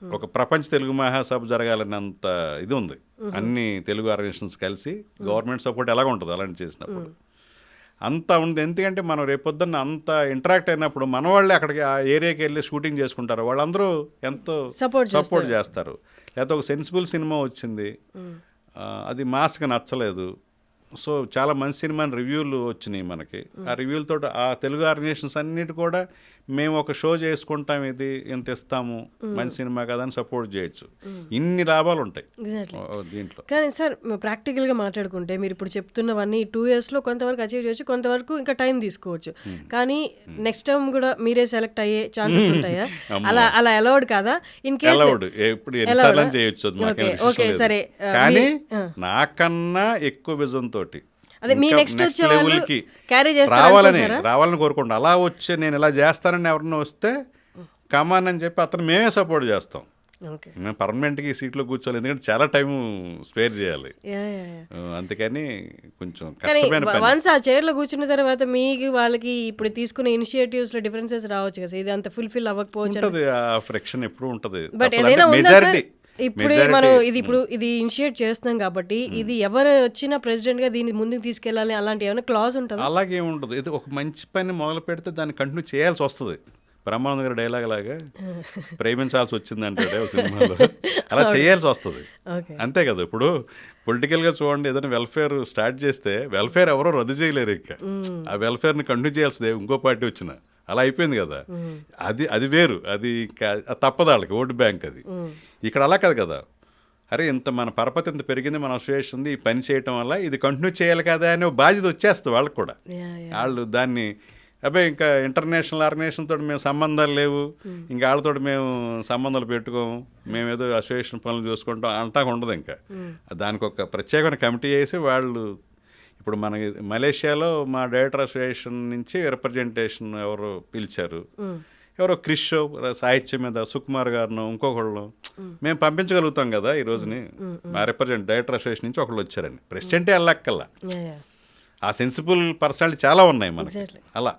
ఒక ప్రపంచ తెలుగు మహాసభ జరగాలన్నంత ఇది ఉంది. అన్ని తెలుగు ఆర్గనైజేషన్స్ కలిసి గవర్నమెంట్ సపోర్ట్ ఎలాగ ఉంటుంది అలాంటి చేసినప్పుడు అంతా ఉంది. ఎందుకంటే మనం రేపొద్దున్న అంత ఇంటరాక్ట్ అయినప్పుడు మన వాళ్ళే అక్కడికి ఆ ఏరియాకి వెళ్ళి షూటింగ్ చేసుకుంటారు, వాళ్ళందరూ ఎంతో సపోర్ట్ చేస్తారు. లేకపోతే ఒక సెన్సిబుల్ సినిమా వచ్చింది, అది మాస్కి నచ్చలేదు, సో చాలా మంచి సినిమాని రివ్యూలు వచ్చినాయి మనకి. ఆ రివ్యూలతో ఆ తెలుగు ఆర్గనైజేషన్స్ అన్నిటి కూడా మేము ఒక షో చేసుకుంటాం, ఇది ఇంత ఇస్తాము, మంచి సినిమా కదా అని సపోర్ట్ చేయొచ్చు. ఇన్ని లాభాలు ఉంటాయి దీంట్లో. కానీ సార్ ప్రాక్టికల్గా మాట్లాడుకుంటే మీరు ఇప్పుడు చెప్తున్నవన్నీ 2 yearsలో కొంతవరకు అచీవ్ చేయొచ్చు, కొంతవరకు ఇంకా టైం తీసుకోవచ్చు. కానీ నెక్స్ట్ టైం కూడా మీరే సెలెక్ట్ అయ్యే ఛాన్సెస్ ఉంటాయా? అలా అలౌడ్ కాదా? ఇన్ కేస్ ఇప్పుడు ఎన్నిసార్లు చేయొచ్చు. ఓకే సరే, కానీ నాకన్నా ఎక్కువ విజన్ తోటి అదే మీ నెక్స్ట్ వచ్చే వాళ్ళు క్యారీ రావాలని కోరుకుంటా. అలా వచ్చి నేను ఇలా చేస్తానని ఎవరన్నా వస్తే కమాన్ అని చెప్పి అతను మేమే సపోర్ట్ చేస్తాం. మేము పర్మనెంట్గా ఈ సీట్లో కూర్చోవాలి, ఎందుకంటే చాలా టైం స్పేర్ చేయాలి. అందుకని కొంచెం కష్టమైన వన్స్ ఆ చైర్లో కూర్చున్న తర్వాత మీకు వాళ్ళకి ఇప్పుడు తీసుకునే ఇనిషియేటివ్స్ లో డిఫరెన్సెస్ రావచ్చు కదా, ఇది అంత ఫుల్ఫిల్ అవ్వకపోవచ్చు. ఉంటుంది, ఆ ఫ్రిక్షన్ ఎప్పుడు ఉంటుంది. బట్ ఏదైనా మెజారిటీ ఇప్పుడు మనం ఇది ఇనిషియేట్ చేస్తున్నాం కాబట్టి ఇది ఎవరు వచ్చినా ప్రెసిడెంట్ గా దీన్ని ముందుకు తీసుకెళ్ళాలి అలాంటి ఏమైనా క్లాజ్ ఉంటుంది? అలాగే ఉండదు. ఇది ఒక మంచి పని మొదలు పెడితే దాన్ని కంటిన్యూ చేయాల్సి వస్తుంది. బ్రహ్మానంద గారి డైలాగ్ లాగా ప్రేమించాల్సి వచ్చింది అంటాడే సినిమాలో, అలా చేయాల్సి వస్తుంది. అంతే కదా. ఇప్పుడు పొలిటికల్గా చూడండి, ఏదైనా వెల్ఫేర్ స్టార్ట్ చేస్తే వెల్ఫేర్ ఎవరో రద్దు చేయలేరు. ఇంకా ఆ వెల్ఫేర్ని కంటిన్యూ చేయాల్సిందే ఇంకో పార్టీ వచ్చిన. అలా అయిపోయింది కదా. అది వేరు, అది తప్పదు వాళ్ళకి, ఓటు బ్యాంక్ అది. ఇక్కడ అలా కాదు కదా. అరే ఇంత మన పరపతి ఇంత పెరిగింది, మన అసోసియేషన్ ఉంది, ఈ పని చేయటం వల్ల ఇది కంటిన్యూ చేయాలి కదా అనే బాధ్యత వచ్చేస్తుంది వాళ్ళకి కూడా. వాళ్ళు దాన్ని అబ్బాయి ఇంకా ఇంటర్నేషనల్ ఆర్గనైజేషన్ తోటి మేము సంబంధాలు లేవు, ఇంకా వాళ్ళతో మేము సంబంధాలు పెట్టుకోము, మేము ఏదో అసోసియేషన్ పనులు చూసుకుంటాం అంటాక ఉండదు. ఇంకా దానికి ఒక ప్రత్యేకమైన కమిటీ వేసి వాళ్ళు, ఇప్పుడు మనకి మలేషియాలో మా డైరెక్టర్ అసోసియేషన్ నుంచి రిప్రజెంటేషన్ ఎవరు పిలిచారు, ఎవరో క్రిష్ సాహిత్యం మీద సుకుమార్ గారిను ఇంకొకళ్ళు మేము పంపించగలుగుతాం కదా ఈ రోజుని. మా డైరెక్టర్ అసోసియేషన్ నుంచి ఒకళ్ళు వచ్చారండి, ప్రెసిడెంటే వెళ్ళక్కల్లా. ఆ సెన్సిబుల్ పర్సనాలిటీ చాలా ఉన్నాయి మనకి. అలా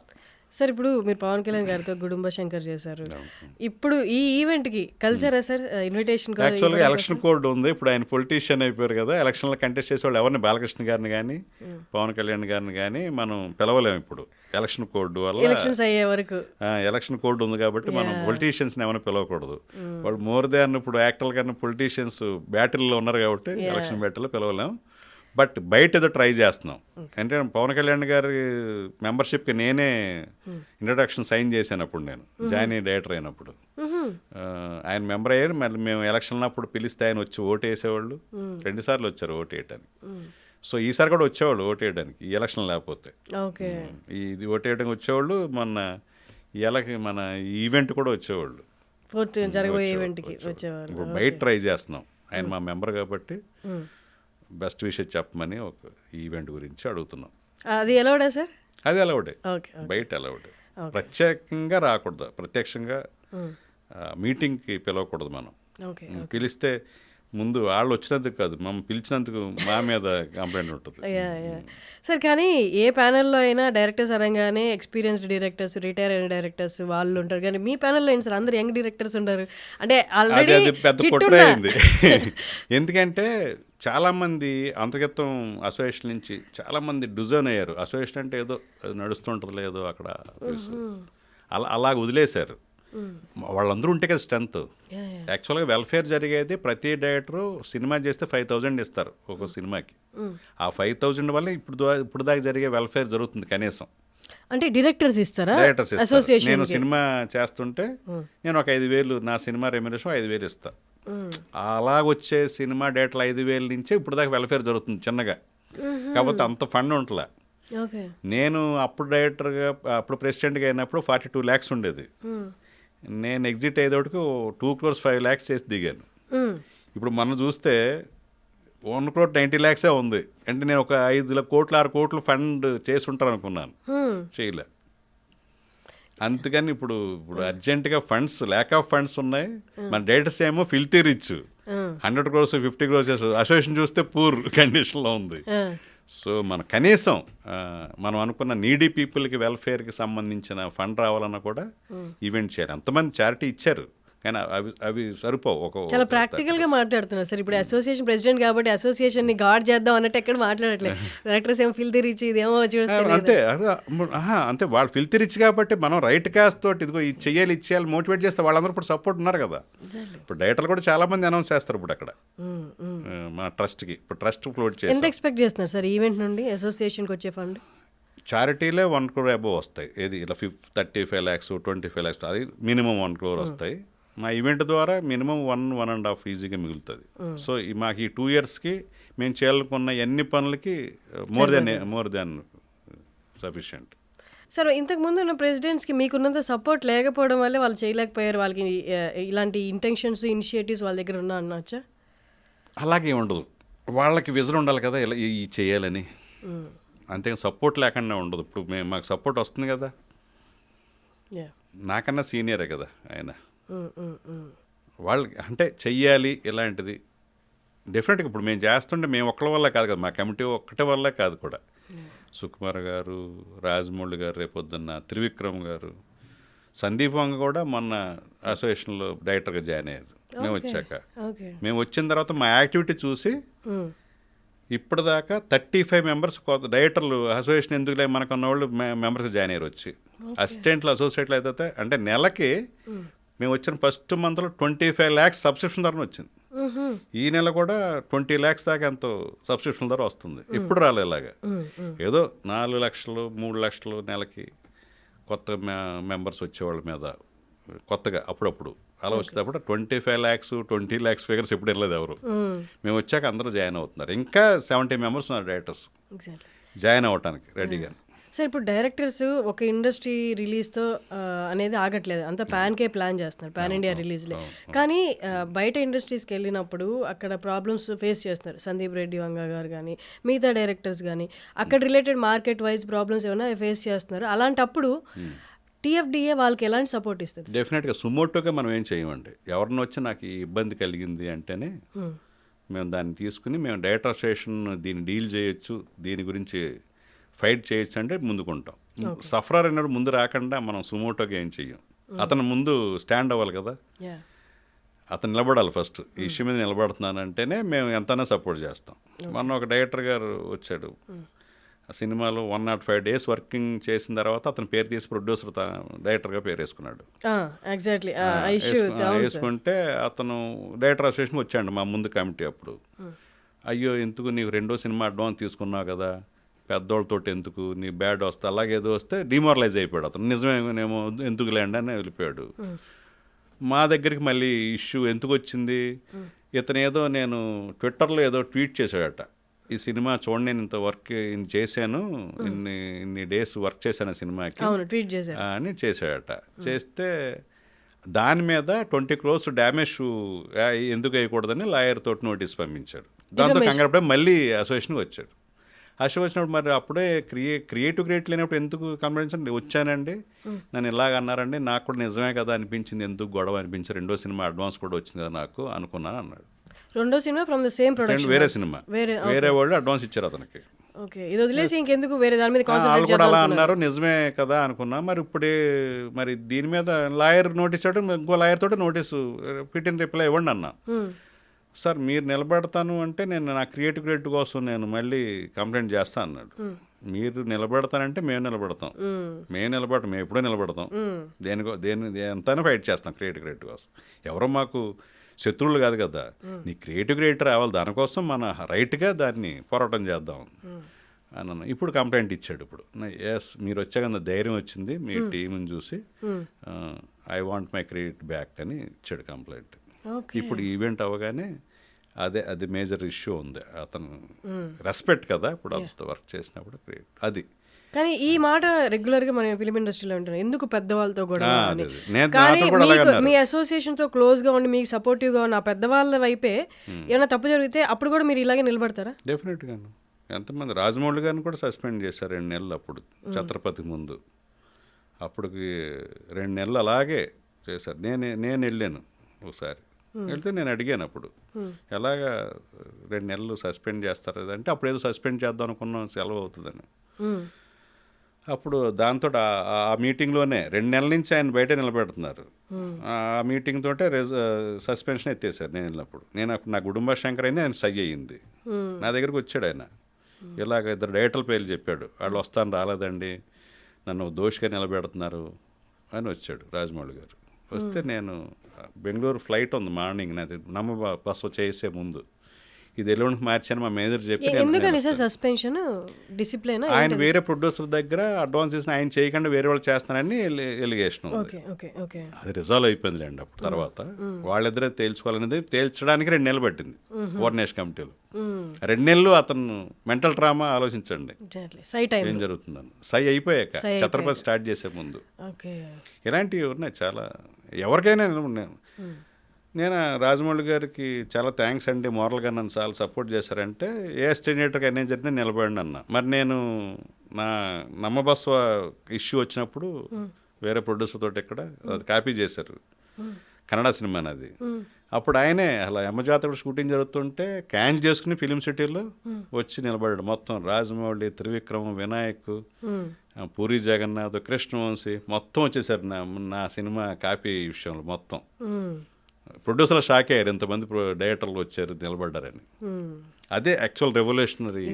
సార్ ఇప్పుడు మీరు పవన్ కళ్యాణ్ గారితో గుడుంబ శంకర్ చేశారు, ఇప్పుడు ఈ ఈవెంట్కి కలిసారా సార్? ఇన్విటేషన్ యాక్చువల్గా ఎలక్షన్ కోడ్ ఉంది. ఇప్పుడు ఆయన పొలిటీషియన్ అయిపోయారు కదా, ఎలక్షన్లో కంటెస్ట్ చేసే వాళ్ళు ఎవరిని బాలకృష్ణ గారిని కానీ పవన్ కళ్యాణ్ గారిని కానీ మనం పిలవలేము ఇప్పుడు ఎలక్షన్ కోడ్ వల్ల. ఎలక్షన్స్ అయ్యే వరకు ఎలక్షన్ కోడ్ ఉంది కాబట్టి మనం పొలిటీషియన్స్ని ఎవరైనా పిలవకూడదు. వాళ్ళు మోర్ దాన్ ఇప్పుడు యాక్టర్ల కన్నా పొలిటీషియన్స్ బ్యాటిల్లో ఉన్నారు కాబట్టి ఎలక్షన్ బ్యాటిల్లో పిలవలేము. బట్ బయట ఏదో ట్రై చేస్తున్నాం. అంటే పవన్ కళ్యాణ్ గారి మెంబర్షిప్కి నేనే ఇంట్రడక్షన్ సైన్ చేశాను అప్పుడు, నేను జాయిన్ అయ్యి డైరెక్టర్ అయినప్పుడు. ఆయన మెంబర్ అయ్యారు. మళ్ళీ మేము ఎలక్షన్ అప్పుడు పిలిస్తే ఆయన వచ్చి ఓటు వేసేవాళ్ళు. 2 సార్లు వచ్చారు ఓటు వేయడానికి. సో ఈసారి కూడా వచ్చేవాళ్ళు ఓటు వేయడానికి, ఈ ఎలక్షన్ లేకపోతే. ఇది ఓటు వేయడానికి వచ్చేవాళ్ళు. మన ఈవెంట్ కూడా వచ్చేవాళ్ళు. ఇప్పుడు బయట ట్రై చేస్తున్నాం. ఆయన మా మెంబర్ కాబట్టి బెస్ట్ విషయం చెప్పమని ఒక ఈవెంట్ గురించి అడుగుతున్నాం. అది అలౌడా సార్? అది అలౌడే, బయట అలౌడే. ప్రత్యేకంగా రాకూడదు, ప్రత్యక్షంగా మీటింగ్కి పిలవకూడదు. మనం పిలిస్తే ముందు వాళ్ళు వచ్చినందుకు కాదు, మమ్మల్ని పిలిచినందుకు మా మీద కంప్లైంట్ ఉంటుంది. సార్ కానీ ఏ ప్యానెల్లో అయినా డైరెక్టర్స్ అనగానే ఎక్స్పీరియన్స్డ్ డైరెక్టర్స్, రిటైర్ అయిన డైరెక్టర్స్ వాళ్ళు ఉంటారు. కానీ మీ ప్యానెల్లో ఏంటి సార్ అందరు యంగ్ డైరెక్టర్స్ ఉంటారు? అంటే ఆల్రెడీ పెద్ద కుట్ర అయింది. ఎందుకంటే చాలామంది అంతర్గతం అసోసియేషన్ నుంచి చాలామంది డిజైన్ అయ్యారు. అసోసియేషన్ అంటే ఏదో నడుస్తుంటుంది, లేదో అక్కడ అలాగ వదిలేశారు. వాళ్ళందరూ ఉంటే కదా స్ట్రెంత్. యాక్చువల్గా వెల్ఫేర్ జరిగేది, ప్రతి డైరెక్టరు సినిమా చేస్తే 5,000 ఇస్తారు ఒక సినిమాకి. ఆ 5,000 వల్ల ఇప్పుడు దాకా జరిగే వెల్ఫేర్ జరుగుతుంది కనీసం. అంటే డైరెక్టర్స్ ఇస్తారా? డైరెక్టర్స్ ఇస్తారు. నేను సినిమా చేస్తుంటే నేను ఒక 5,000 నా సినిమా రెమ్యునరేషన్ 5,000 ఇస్తాను. అలాగొచ్చే సినిమా డేటలు 5,000 నుంచే ఇప్పుడు దాకా వెల్ఫేర్ జరుగుతుంది చిన్నగా. కాకపోతే అంత ఫండ్ ఉంటలే. నేను అప్పుడు డైరెక్టర్గా, అప్పుడు ప్రెసిడెంట్గా అయినప్పుడు 42 lakhs ఉండేది. నేను ఎగ్జిట్ అయ్యేటోటికి 2 crores 5 lakhs చేసి దిగాను. ఇప్పుడు మనం చూస్తే 1 crore 90 lakhs ఉంది. అంటే నేను ఒక 5 కోట్లు 6 కోట్లు ఫండ్ చేసి ఉంటాను అనుకున్నాను, చేయలే. అందుకని ఇప్పుడు అర్జెంటుగా ఫండ్స్, ల్యాక్ ఆఫ్ ఫండ్స్ ఉన్నాయి. మన డైరెక్టర్స్ ఏమో filthy rich, 100 crores 50 crores. Association చూస్తే పూర్ కండిషన్లో ఉంది. సో మన కనీసం మనం అనుకున్న నీడీ పీపుల్కి వెల్ఫేర్కి సంబంధించిన ఫండ్ రావాలన్నా కూడా ఈవెంట్ చేయాలి. ఎంతమంది చారిటీ ఇచ్చారు, కానీ అవి సరిపోవు. చాలా ప్రాక్టికల్గా మాట్లాడుతున్నారు సార్. ఇప్పుడు అసోసియేషన్ ప్రెసిడెంట్ కాబట్టి అసోసియేషన్ని గాడ్ చేద్దాం అన్నట్టు ఎక్కడ మాట్లాడట్లేదు. డైరెక్టర్స్ ఏమో ఫిల్తీ రిచ్, ఇదేమో అంతే అంతే వాళ్ళు ఫిల్తీ రిచ్ కాబట్టి మనం రైట్ కాస్ట్ తోటి ఇదిగో ఇది చెయ్యాలి ఇచ్చేయాలి మోటివేట్ చేస్తే వాళ్ళందరూ ఇప్పుడు సపోర్ట్ ఉన్నారు కదా. ఇప్పుడు డైరెక్టర్లు కూడా చాలా మంది అనౌన్స్ చేస్తారు ఇప్పుడు అక్కడ మా ట్రస్ట్కి. ఇప్పుడు ట్రస్ట్ ఫ్లోట్ చేసి ఎంత ఎక్స్పెక్ట్ చేస్తున్నారు సార్ ఈవెంట్ నుండి అసోసియేషన్కి వచ్చే ఫండ్? చారిటీలే 1 crore అబోవ్ వస్తాయి. ఏది ఇలా 35 lakhs 25 lakhs అది మినిమం 1 crore వస్తాయి. మా ఈవెంట్ ద్వారా మినిమం 1.5 ఈజీగా మిగులుతుంది. సో మాకు ఈ 2 yearsకి మేము చేయాలనుకున్న ఎన్ని పనులకి మోర్ దాన్ సఫిషియంట్. సార్ ఇంతకు ముందు ఉన్న ప్రెసిడెంట్స్కి మీకున్నంత సపోర్ట్ లేకపోవడం వల్లే వాళ్ళు చేయలేకపోయారు, వాళ్ళకి ఇలాంటి ఇంటెన్షన్స్ ఇనిషియేటివ్స్ వాళ్ళ దగ్గర ఉన్నా అనొచ్చా? అలాగే ఉండదు, వాళ్ళకి విజన్ ఉండాలి కదా ఇలా ఈ చేయాలని. అంతే సపోర్ట్ లేకుండా ఉండదు. ఇప్పుడు మాకు సపోర్ట్ వస్తుంది కదా, నాకన్నా సీనియరే కదా ఆయన. వాళ్ళకి అంటే చెయ్యాలి ఇలాంటిది డెఫినెట్గా. ఇప్పుడు మేము చేస్తుంటే మేము ఒక్కళ్ళ వల్ల కాదు కదా, మా కమిటీ ఒక్కటే వల్ల కాదు కూడా. సుకుమార్ గారు, రాజమౌళి గారు, రేపొద్దున్న త్రివిక్రమ్ గారు, సందీప్ వంగ కూడా మొన్న అసోసియేషన్లో డైరెక్టర్గా జాయిన్ అయ్యారు మేము వచ్చాక. మేము వచ్చిన తర్వాత మా యాక్టివిటీ చూసి ఇప్పటిదాకా 35 members డైరెక్టర్లు అసోసియేషన్ ఎందుకులే మనకున్న వాళ్ళు మెంబర్స్గా జాయిన్ అయ్యారు వచ్చి. అసిస్టెంట్లు అసోసియేట్లు అయితే అంటే నెలకి మేము వచ్చిన ఫస్ట్ మంత్లో 25 lakhs సబ్స్క్రిప్షన్ ధర వచ్చింది. ఈ నెల కూడా 20 lakhs దాకా ఎంతో సబ్స్క్రిప్షన్ ధర వస్తుంది. ఎప్పుడు రాలే ఇలాగా. ఏదో 4 లక్షలు 3 లక్షలు నెలకి కొత్త మెంబర్స్ వచ్చేవాళ్ళ మీద కొత్తగా అప్పుడప్పుడు అలా వచ్చేటప్పుడు 25 lakhs 20 lakhs ఫిగర్స్ ఎప్పుడు వెళ్ళలేదు ఎవరు. మేము వచ్చాక అందరూ జాయిన్ అవుతున్నారు. ఇంకా 70 members ఉన్నారు డైరెక్టర్స్ జాయిన్ అవ్వటానికి రెడీగా. సార్ ఇప్పుడు డైరెక్టర్స్ ఒక ఇండస్ట్రీ రిలీజ్తో అనేది ఆగట్లేదు, అంతా ప్యాన్కే ప్లాన్ చేస్తున్నారు, పాన్ ఇండియా రిలీజ్లే. కానీ బయట ఇండస్ట్రీస్కి వెళ్ళినప్పుడు అక్కడ ప్రాబ్లమ్స్ ఫేస్ చేస్తున్నారు. సందీప్ రెడ్డి వంగ గారు కానీ మిగతా డైరెక్టర్స్ కానీ అక్కడ రిలేటెడ్ మార్కెట్ వైజ్ ప్రాబ్లమ్స్ ఏమైనా ఫేస్ చేస్తున్నారు. అలాంటప్పుడు టీఎఫ్డిఏ వాళ్ళకి ఎలాంటి సపోర్ట్ ఇస్తుంది? డెఫినెట్గా సుమోటోగా మనం ఏం చేయమండి. ఎవరిని వచ్చి నాకు ఈ ఇబ్బంది కలిగింది అంటేనే మేము దాన్ని తీసుకుని మేము డైరెక్టర్ అసోసియేషన్ దీన్ని డీల్ చేయొచ్చు, దీని గురించి ఫైట్ చేయొచ్చు అంటే ముందుకుంటాం. సఫరర్ అన్నాడు ముందు రాకుండా మనం సుమోటోగా ఏం చెయ్యం. అతను ముందు స్టాండ్ అవ్వాలి కదా, అతను నిలబడాలి ఫస్ట్. ఈ ఇష్యూ మీద నిలబడుతున్నానంటేనే మేము ఎంతైనా సపోర్ట్ చేస్తాం. మొన్న ఒక డైరెక్టర్ గారు వచ్చాడు, ఆ సినిమాలో 105 days వర్కింగ్ చేసిన తర్వాత అతను పేరు తీసి ప్రొడ్యూసర్ డైరెక్టర్గా పేరు వేసుకున్నాడు. వేసుకుంటే అతను డైరెక్టర్ అసోసియేషన్ వచ్చాడు మా ముందు కమిటీ. అప్పుడు అయ్యో ఎందుకు నీకు 2వ సినిమా అడ్వాన్స్ తీసుకున్నావు కదా, పెద్దోళ్ళతో ఎందుకు నీ బ్యాడ్ వస్తే అలాగేదో వస్తే డిమారలైజ్ అయిపోయాడు అతను. నిజమేమో ఎందుకు లేండి అని వెళ్ళిపోయాడు. మా దగ్గరికి మళ్ళీ ఇష్యూ ఎందుకు వచ్చింది, ఇతను ఏదో నేను ట్విట్టర్లో ఏదో ట్వీట్ చేశాడట, ఈ సినిమా చూడండి నేను ఇంత వర్క్ చేశాను, ఇన్ని డేస్ వర్క్ చేశాను సినిమాకి అని చేశాడట. చేస్తే దాని మీద 20 crores డ్యామేజ్ ఎందుకు వేయకూడదని లాయర్ తోటి నోటీస్ పంపించాడు. దాంతో కంగారు మళ్ళీ అసోసియేషన్కి వచ్చాడు. అసలు వచ్చినప్పుడు మరి అప్పుడే క్రియేటివ్ లేనప్పుడు ఎందుకు కంప్లైంట్స్ వచ్చానండి, నన్ను ఇలాగ అన్నారండి, నాకు కూడా నిజమే కదా అనిపించింది, ఎందుకు గొడవ అనిపించింది, 2వ సినిమా అడ్వాన్స్ కూడా వచ్చింది కదా నాకు అనుకున్నాను అన్నాడు. 2వ cinema from the same production, వేరే సినిమా వేరే వాళ్ళు అడ్వాన్స్ ఇచ్చారు అతనికి. ఇది వదిలేసి ఇంకెందుకు వేరే దాని మీద వాళ్ళు కూడా అలా అన్నారు, నిజమే కదా అనుకున్నా. మరి ఇప్పుడే మరి దీని మీద లాయర్ నోటీస్ ఇవ్వడం, ఇంకో లాయర్ తోటి నోటీసు పిటిన్ రిప్లై ఇవ్వండి అన్నా. సార్ మీరు నిలబెడతాను అంటే నేను నా క్రియేటివ్ కోసం నేను మళ్ళీ కంప్లైంట్ చేస్తా అన్నాడు. మీరు నిలబెడతానంటే మేము నిలబెడతాం, మేము ఎప్పుడో నిలబెడతాం, దేని ఎంతైనా ఫైట్ చేస్తాం క్రియేటివ్ కోసం. ఎవరో మాకు శత్రువులు కాదు కదా, నీ క్రియేటివ్ రావాలి, దానికోసం మన రైట్గా దాన్ని పోరాటం చేద్దాం అని ఇప్పుడు కంప్లైంట్ ఇచ్చాడు. ఇప్పుడు ఎస్ మీరు వచ్చాక ధైర్యం వచ్చింది మీ టీంని చూసి, I want my credit back అని ఇచ్చాడు కంప్లైంట్. ఇప్పుడు ఈవెంట్ అవ్వగానే అది మేజర్ ఇష్యూ ఉంది. అతను రెస్పెక్ట్ కదా ఇప్పుడు అంత వర్క్ చేసినప్పుడు అది. కానీ ఈ మాట రెగ్యులర్గా మన ఫిలిం ఇండస్ట్రీలో ఉంటున్నాం, ఎందుకు పెద్దవాళ్ళతో కూడా. కానీ మీ అసోసియేషన్తో క్లోజ్గా ఉండి మీకు సపోర్టివ్గా ఉన్న పెద్దవాళ్ళ వైపే ఏమైనా తప్పు జరిగితే అప్పుడు కూడా మీరు ఇలాగే నిలబడతారా? డెఫినెట్గాను. ఎంతమంది రాజమౌళి గారిని కూడా సస్పెండ్ చేశారు 2 నెలలు అప్పుడు ఛత్రపతి ముందు. అప్పటికి 2 నెలలు అలాగే చేశారు. నేను వెళ్ళాను ఒకసారి, వెళ్తే నేను అడిగాను అప్పుడు ఎలాగా 2 నెలలు సస్పెండ్ చేస్తారు అంటే, అప్పుడు ఏదో సస్పెండ్ చేద్దాం అనుకున్నాం సెలవు అవుతుందని. అప్పుడు దాంతో ఆ మీటింగ్లోనే 2 నెలల నుంచి ఆయన బయట నిలబెడుతున్నారు. ఆ మీటింగ్ తోటే సస్పెన్షన్ ఎత్తేసారు నేను వెళ్ళినప్పుడు. నా కుటుంబ శంకర్ అయింది, ఆయన సై అయ్యింది. నా దగ్గరికి వచ్చాడు ఆయన, ఇలాగ 2 డైరెక్టర్ల పేర్లు చెప్పాడు. వాళ్ళు వస్తాను రాలేదండి, నన్ను దోషిగా నిలబెడుతున్నారు అని వచ్చాడు రాజమౌళి గారు. వస్తే నేను బెంగళూరు ఫ్లైట్ ఉంది మార్నింగ్, నాది నమ్మ బస్సు చేసే ముందు ఇది ఎల్లుండికి మార్చాను మా మేనేజర్ చెప్పి. ఎందుకని సార్ సస్పెన్షన్? డిసిప్లిన్? ఆయన వేరే ప్రొడ్యూసర్ దగ్గర అడ్వాన్స్ చేసిన, ఆయన చేయకుండా వేరే వాళ్ళు చేస్తానని ఎలిగేషన్ ఉంది. అది రిజాల్వ్ అయిపోయిందిలేండి అప్పుడు. తర్వాత వాళ్ళిద్దరే తేల్చుకోవాలనేది తేల్చడానికి 2 నెలలు పట్టింది కోఆర్డినేషన్ కమిటీలో. 2 నెలలు అతను మెంటల్ ట్రామా ఆలోచించండి ఏం జరుగుతుందని. సై అయిపోయాక ఛత్రపతి స్టార్ట్ చేసే ముందు ఇలాంటివి ఉన్నాయి చాలా. ఎవరికైనా నేను రాజమౌళి గారికి చాలా థ్యాంక్స్ అండి, మోరల్గా నన్ను చాలా సపోర్ట్ చేశారంటే ఏ అసిస్టెంట్కి అయినా జరిగినా నిలబడండి అన్న. మరి నేను నా నమ్మబస్వ ఇష్యూ వచ్చినప్పుడు వేరే ప్రొడ్యూసర్ తోటి ఇక్కడ అది కాపీ చేశారు, కన్నడ సినిమా అది. అప్పుడు ఆయనే అలా యమజాతకుడు షూటింగ్ జరుగుతుంటే క్యాన్సిల్ చేసుకుని ఫిలిం సిటీలో వచ్చి నిలబడాడు. మొత్తం రాజమౌళి, త్రివిక్రమ్, వినాయక్, పూరి జగన్నాథ్, కృష్ణవంశీ మొత్తం వచ్చేసారు నా సినిమా కాపీ విషయంలో. మొత్తం ప్రొడ్యూసర్లు షాక్ అయ్యారు, ఇంతమంది డైరెక్టర్లు వచ్చారు నిలబడ్డారని. అదే యాక్చువల్ రెవల్యూషనరీ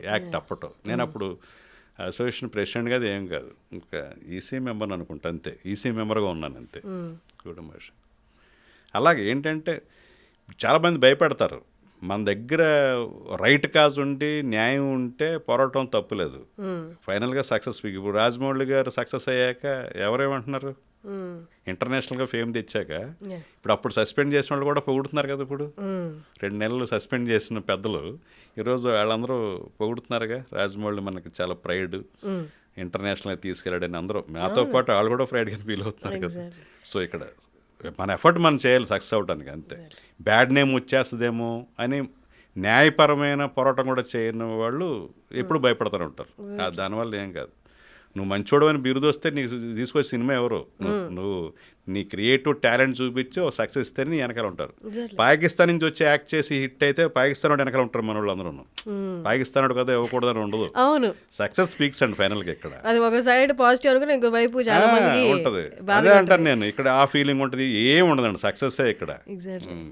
యాక్ట్ అప్పట్లో. నేను అప్పుడు అసోసియేషన్ ప్రెసిడెంట్గా అది ఏం కాదు, ఇంకా ఈసీ మెంబర్ అనుకుంటా, అంతే. ఈసీ మెంబర్గా ఉన్నాను అంతే కుటుంబ. అలాగే ఏంటంటే చాలామంది భయపడతారు. మన దగ్గర రైట్ కాజ్ ఉండి న్యాయం ఉంటే పోరాటం తప్పులేదు, ఫైనల్గా సక్సెస్. ఇప్పుడు రాజమౌళి గారు సక్సెస్ అయ్యాక ఎవరేమంటున్నారు, ఇంటర్నేషనల్గా ఫేమ్ తెచ్చాక అప్పుడు సస్పెండ్ చేసిన వాళ్ళు కూడా పొగుడుతున్నారు కదా. ఇప్పుడు 2 నెలలు సస్పెండ్ చేసిన పెద్దలు ఈరోజు వాళ్ళందరూ పొగుడుతున్నారుగా. రాజమౌళి మనకి చాలా ప్రైడ్, ఇంటర్నేషనల్గా తీసుకెళ్ళాడని అందరూ, నాతో పాటు వాళ్ళు కూడా ప్రైడ్గా ఫీల్ అవుతున్నారు కదా. సో ఇక్కడ మన ఎఫర్ట్ మనం చేయాలి సక్సెస్ అవడానికి, అంతే. బ్యాడ్ నేమ్ వచ్చేస్తుందేమో అని న్యాయపరమైన పోరాటం కూడా చేయని వాళ్ళు ఎప్పుడు భయపడుతూనే ఉంటారు. దానివల్ల ఏం కాదు. నువ్వు మంచోడు అని బిరుదు వస్తే నీకు తీసుకొచ్చే సినిమా ఎవరు, నువ్వు నీ క్రియేటివ్ టాలెంట్ చూపించి ఒక సక్సెస్ ఇస్తే నీ వెనకాల ఉంటారు. పాకిస్తాన్ నుంచి వచ్చి యాక్ట్ చేసి హిట్ అయితే పాకిస్తాన్ వాడు వెనకాల ఉంటారు మన వాళ్ళు అందరూ. పాకిస్తాన్ వాడు కదా ఇవ్వకూడదని ఉండదు. అవును, సక్సెస్ స్పీక్స్ అండి ఫైనల్ గా. ఇక్కడ అది ఒక సైడ్ పాజిటివ్ అనుకుని ఇంకో వైపు చాలా మందికి ఉంటది. అదే అంటాను నేను, ఇక్కడ ఆ ఫీలింగ్ ఉంటుంది, ఏం ఉండదండి, సక్సెస్ ఇక్కడ.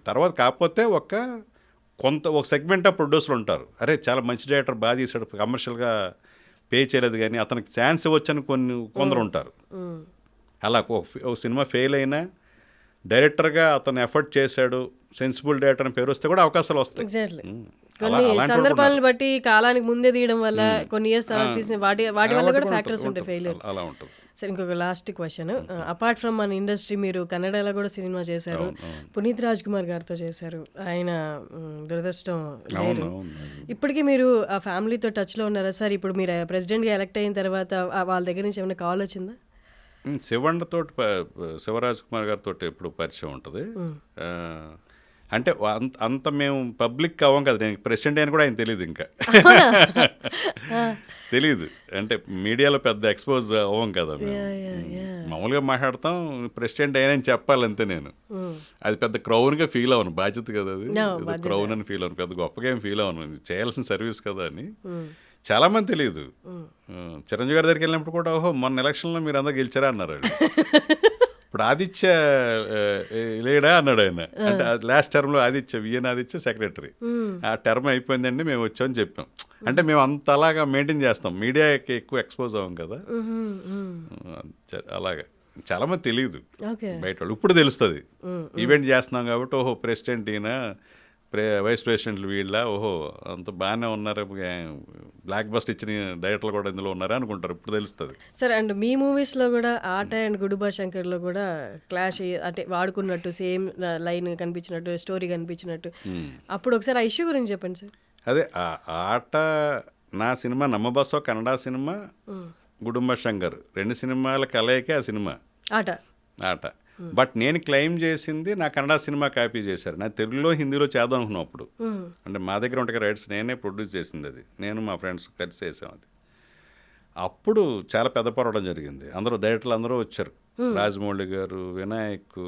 తర్వాత కాకపోతే ఒక సెగ్మెంట్ ఆఫ్ ప్రొడ్యూసర్లు ఉంటారు, అరే చాలా మంచి డైరెక్టర్ బాగా తీసాడు, కమర్షియల్గా పే చేయలేదు కానీ అతనికి ఛాన్స్ ఇవ్వచ్చని కొందరు ఉంటారు. అలా ఒక సినిమా ఫెయిల్ అయినా డైరెక్టర్గా అతను ఎఫర్ట్ చేశాడు, సెన్సిబుల్ డైరెక్టర్ అని పేరు వస్తే కూడా అవకాశాలు వస్తాయి. కొన్ని సందర్భాలను బట్టి కాలానికి ముందే తీయడం వల్ల, కొన్ని ఇయర్స్ తర్వాత తీసిన వాటి వల్ల కూడా ఫ్యాక్టర్స్ ఉంటాయి ఫెయిల్యూర్. అలా ఉంటుంది. సరే, ఇంకొక లాస్ట్ క్వశ్చన్. అపార్ట్ ఫ్రమ్ మన ఇండస్ట్రీ, మీరు కన్నడలో కూడా సినిమా చేశారు, పునీత్ రాజ్ కుమార్ గారితో చేశారు. ఆయన దురదృష్టం లేరు. ఇప్పటికీ మీరు ఆ ఫ్యామిలీతో టచ్లో ఉన్నారా సార్? ఇప్పుడు మీరు ప్రెసిడెంట్గా ఎలక్ట్ అయిన తర్వాత వాళ్ళ దగ్గర నుంచి ఏమైనా కాల్ వచ్చిందా? శివరాజ్ కుమార్ గారితో ఎప్పుడు పరిచయం ఉంటుంది. అంటే అంత మేము పబ్లిక్ అవ్వం కదా, నేను ప్రెసిడెంట్ అని కూడా ఆయన తెలియదు, ఇంకా తెలీదు. అంటే మీడియాలో పెద్ద ఎక్స్పోజ్ అవ్వం కదా మేము, మామూలుగా మాట్లాడతాం, ప్రెసిడెంట్ అయినని చెప్పాలంతే. నేను అది పెద్ద క్రౌన్గా ఫీల్ అవ్వను, బాధ్యత కదా అది, క్రౌన్ అని ఫీల్ అవ్వను, పెద్ద గొప్పగా ఏం ఫీల్ అవ్వను, చేయాల్సిన సర్వీస్ కదా అని. చాలామంది తెలియదు. చిరంజీవి గారి దగ్గరికి వెళ్ళినప్పుడు కూడా, ఓహో మొన్న ఎలక్షన్లో మీరు అందరూ గెలిచారా అన్నారు. ఇప్పుడు ఆదిత్య లేడా అన్నాడు ఆయన. అంటే లాస్ట్ టర్మ్లో ఆదిత్య సెక్రటరీ, ఆ టర్మ్ అయిపోయిందండి మేము వచ్చామని చెప్పాం. అంటే మేము అంత అలాగా మెయింటైన్ చేస్తాం, మీడియాకి ఎక్కువ ఎక్స్పోజ్ అవ్వం కదా, అలాగా. చాలామంది తెలియదు బయట వాళ్ళు, ఇప్పుడు తెలుస్తుంది. ఈవెంట్ చేస్తున్నాం కాబట్టి, ఓహో ప్రెసిడెంట్ ఈయన, వైస్ ప్రెసిడెంట్లు వీళ్ళ, ఓహో అంత బాగానే ఉన్నారు, బ్లాక్ బస్ట్ ఇచ్చిన డైరెక్టర్లు కూడా ఇందులో ఉన్నారా అనుకుంటారు, ఇప్పుడు తెలుస్తుంది. సార్, అండ్ మీ మూవీస్లో కూడా ఆట అండ్ గుడుబా శంకర్లో కూడా క్లాష్, అంటే వాడుకున్నట్టు సేమ్ లైన్ కనిపించినట్టు, స్టోరీ కనిపించినట్టు, అప్పుడు ఒకసారి ఆ ఇష్యూ గురించి చెప్పండి సార్. అదే ఆట నా సినిమా, నమ్మబస్సో కన్నడ సినిమా, గుడుంబ శంకర్ 2 సినిమాల కలయికే ఆ సినిమా ఆట. బట్ నేను క్లెయిమ్ చేసింది నా కన్నడ సినిమా కాపీ చేశారు, నా తెలుగులో హిందీలో చేద్దాం అనుకున్నాం అప్పుడు. అంటే మా దగ్గర ఉంటే రైట్స్ నేనే ప్రొడ్యూస్ చేసింది, అది నేను మా ఫ్రెండ్స్ కలిసి చేసాం. అది అప్పుడు చాలా పెద్ద పోరాటం జరిగింది, డైరెక్టర్లు అందరూ వచ్చారు, రాజమౌళి గారు, వినాయక్,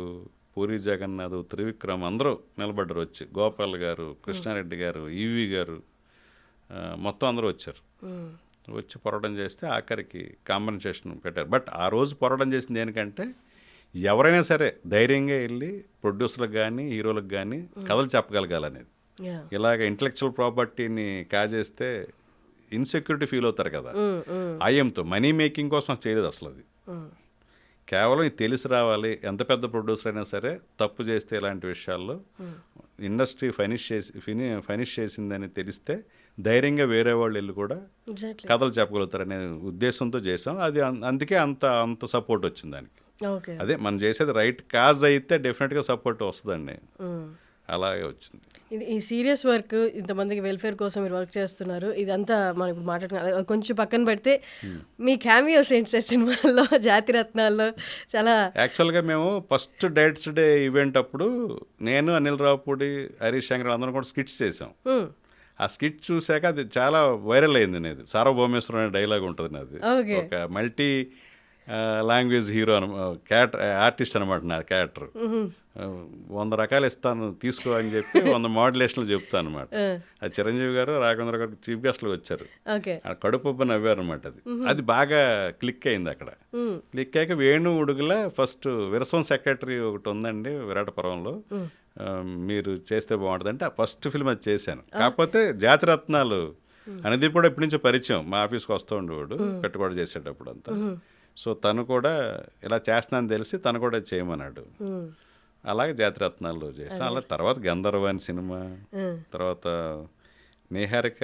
పూరి జగన్నాథ్, త్రివిక్రమ్ అందరూ నిలబడ్డారు వచ్చి, గోపాల్ గారు, కృష్ణారెడ్డి గారు, ఈవి గారు, మొత్తం అందరూ వచ్చారు. వచ్చి పోరాటం చేస్తే ఆఖరికి కాంపన్సేషన్ పెట్టారు. బట్ ఆ రోజు పోరాటం చేసింది దేనికంటే ఎవరైనా సరే ధైర్యంగా వెళ్ళి ప్రొడ్యూసర్లకు కానీ హీరోలకు కానీ కథలు చెప్పగలగాలనేది. ఇలాగ ఇంటలెక్చువల్ ప్రాపర్టీని కాజేస్తే ఇన్సెక్యూరిటీ ఫీల్ అవుతారు కదా. ఐఎంతో మనీ మేకింగ్ కోసం చేయలేదు అసలు అది. కేవలం ఇది తెలిసి రావాలి. ఎంత పెద్ద ప్రొడ్యూసర్ అయినా సరే తప్పు చేస్తే ఇలాంటి విషయాల్లో ఇండస్ట్రీ ఫినిష్ చేసిందని తెలిస్తే ధైర్యంగా వేరే వాళ్ళు వెళ్ళి కూడా కథలు చెప్పగలుగుతారు అనే ఉద్దేశంతో చేసాం. అది అందుకే అంత సపోర్ట్ వచ్చింది దానికి. అదే మనం చేసేది రైట్ కాజ్ అయితే డెఫినెట్గా సపోర్ట్ వస్తుందండి. అలాగే వచ్చింది. ఈ సీరియస్ వర్క్ ఇంతమందికి వెల్ఫేర్ కోసం మీరు వర్క్ చేస్తున్నారు, ఇదంతా మనం ఇప్పుడు మాట్లాడుకున్నాం. కొంచెం పక్కన పెడితే మీ క్యామియోస్ ఏంటి సార్ సినిమాల్లో, జాతిరత్నాల్లో? చాలా యాక్చువల్గా మేము ఫస్ట్ డైరెక్టర్స్ డే ఈవెంట్ అప్పుడు నేను, అనిల్ రావుపూడి, హరీష్ శంకర్ అందరం కూడా స్కిట్స్ చేసాం. ఆ స్కిట్ చూశాక అది చాలా వైరల్ అయింది. అనేది సార్వభౌమేశ్వరం అనే డైలాగ్ ఉంటుంది నాది. ఒక మల్టీ లాంగ్వేజ్ హీరో ఆర్టిస్ట్ అనమాట నా క్యారెక్టర్. 100 రకాలు ఇస్తాను తీసుకో అని చెప్పి 100 మోడ్యులేషన్లు చెప్తాను అనమాట. అది చిరంజీవి గారు, రాఘవేంద్ర గారు చీఫ్ గెస్ట్లు వచ్చారు. కడుపుబ్బ నవ్వారు అనమాట. అది బాగా క్లిక్ అయింది అక్కడ. క్లిక్ అయ్యాక వేణు ఉడుగుల ఫస్ట్ విరసం సెక్రటరీ ఒకటి ఉందండి విరాటపురంలో, మీరు చేస్తే బాగుంటుంది అంటే ఆ ఫస్ట్ ఫిల్మ్ అది చేశాను. కాకపోతే జాతిరత్నాలు అనేది కూడా ఇప్పటి నుంచో పరిచయం, మా ఆఫీస్కి వస్తూ ఉండేవాడు పెట్టుబడి చేసేటప్పుడు అంతా. సో తను కూడా ఇలా చేస్తున్నాను తెలిసి తను కూడా చేయమన్నాడు. అలాగే జాతిరత్నాల్లో చేసాను. అలా తర్వాత గంధర్వాని సినిమా, తర్వాత నిహారిక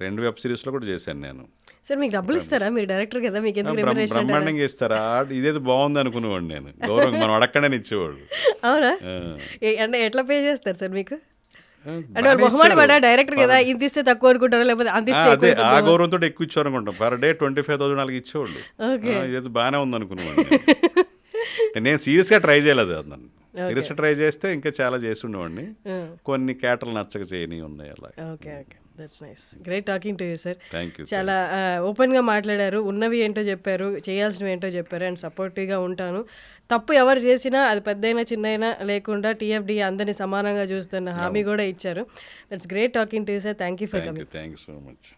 2 వెబ్ సిరీస్లో కూడా చేశాను నేను. సార్ మీకు డబ్బులు ఇస్తారా? మీరు డైరెక్టర్ కదా, మీకు బ్రహ్మాండంగా ఇస్తారా? ఇదేదో బాగుంది అనుకునేవాడు నేను. గౌరవం మనం అడక్కడనే ఇచ్చేవాడు. అవునా? అంటే ఎట్లా పే చేస్తారు సార్ మీకు? అంటే మొహమాట పడా డైరెక్టర్ కదా, ఇంత ఇస్తే తక్కువ అనుకుంటారా లేకపోతే అంత ఇస్తే? అదే ఆ గౌరవంతో ఎక్కువ ఇచ్చారు అనుకుంటాం. పర్ డే 25,000 వాళ్ళకి ఇచ్చేవాళ్ళు. ఇదేదో బాగానే ఉంది అనుకునేవాడు. నేను సీరియస్గా ట్రై చేయలేదు. అన్నాను సీరియస్గా ట్రై చేస్తే ఇంకా చాలా చేసి ఉండేవాడిని. కొన్ని క్యాటర్లు నచ్చక చేయని ఉన్నాయి అలా. Okay okay, that's nice. Great talking to you sir. Thank you. చాలా ఓపెన్గా మాట్లాడారు, ఉన్నవి ఏంటో చెప్పారు, చేయాల్సినవి ఏంటో చెప్పారు, అండ్ సపోర్టివ్గా ఉంటాను. తప్పు ఎవరు చేసినా అది పెద్దయినా చిన్నైనా లేకుండా TFD అందరినీ సమానంగా చూస్తున్న హామీ కూడా ఇచ్చారు. That's great talking to you sir. Thank you for coming. Thank you so much.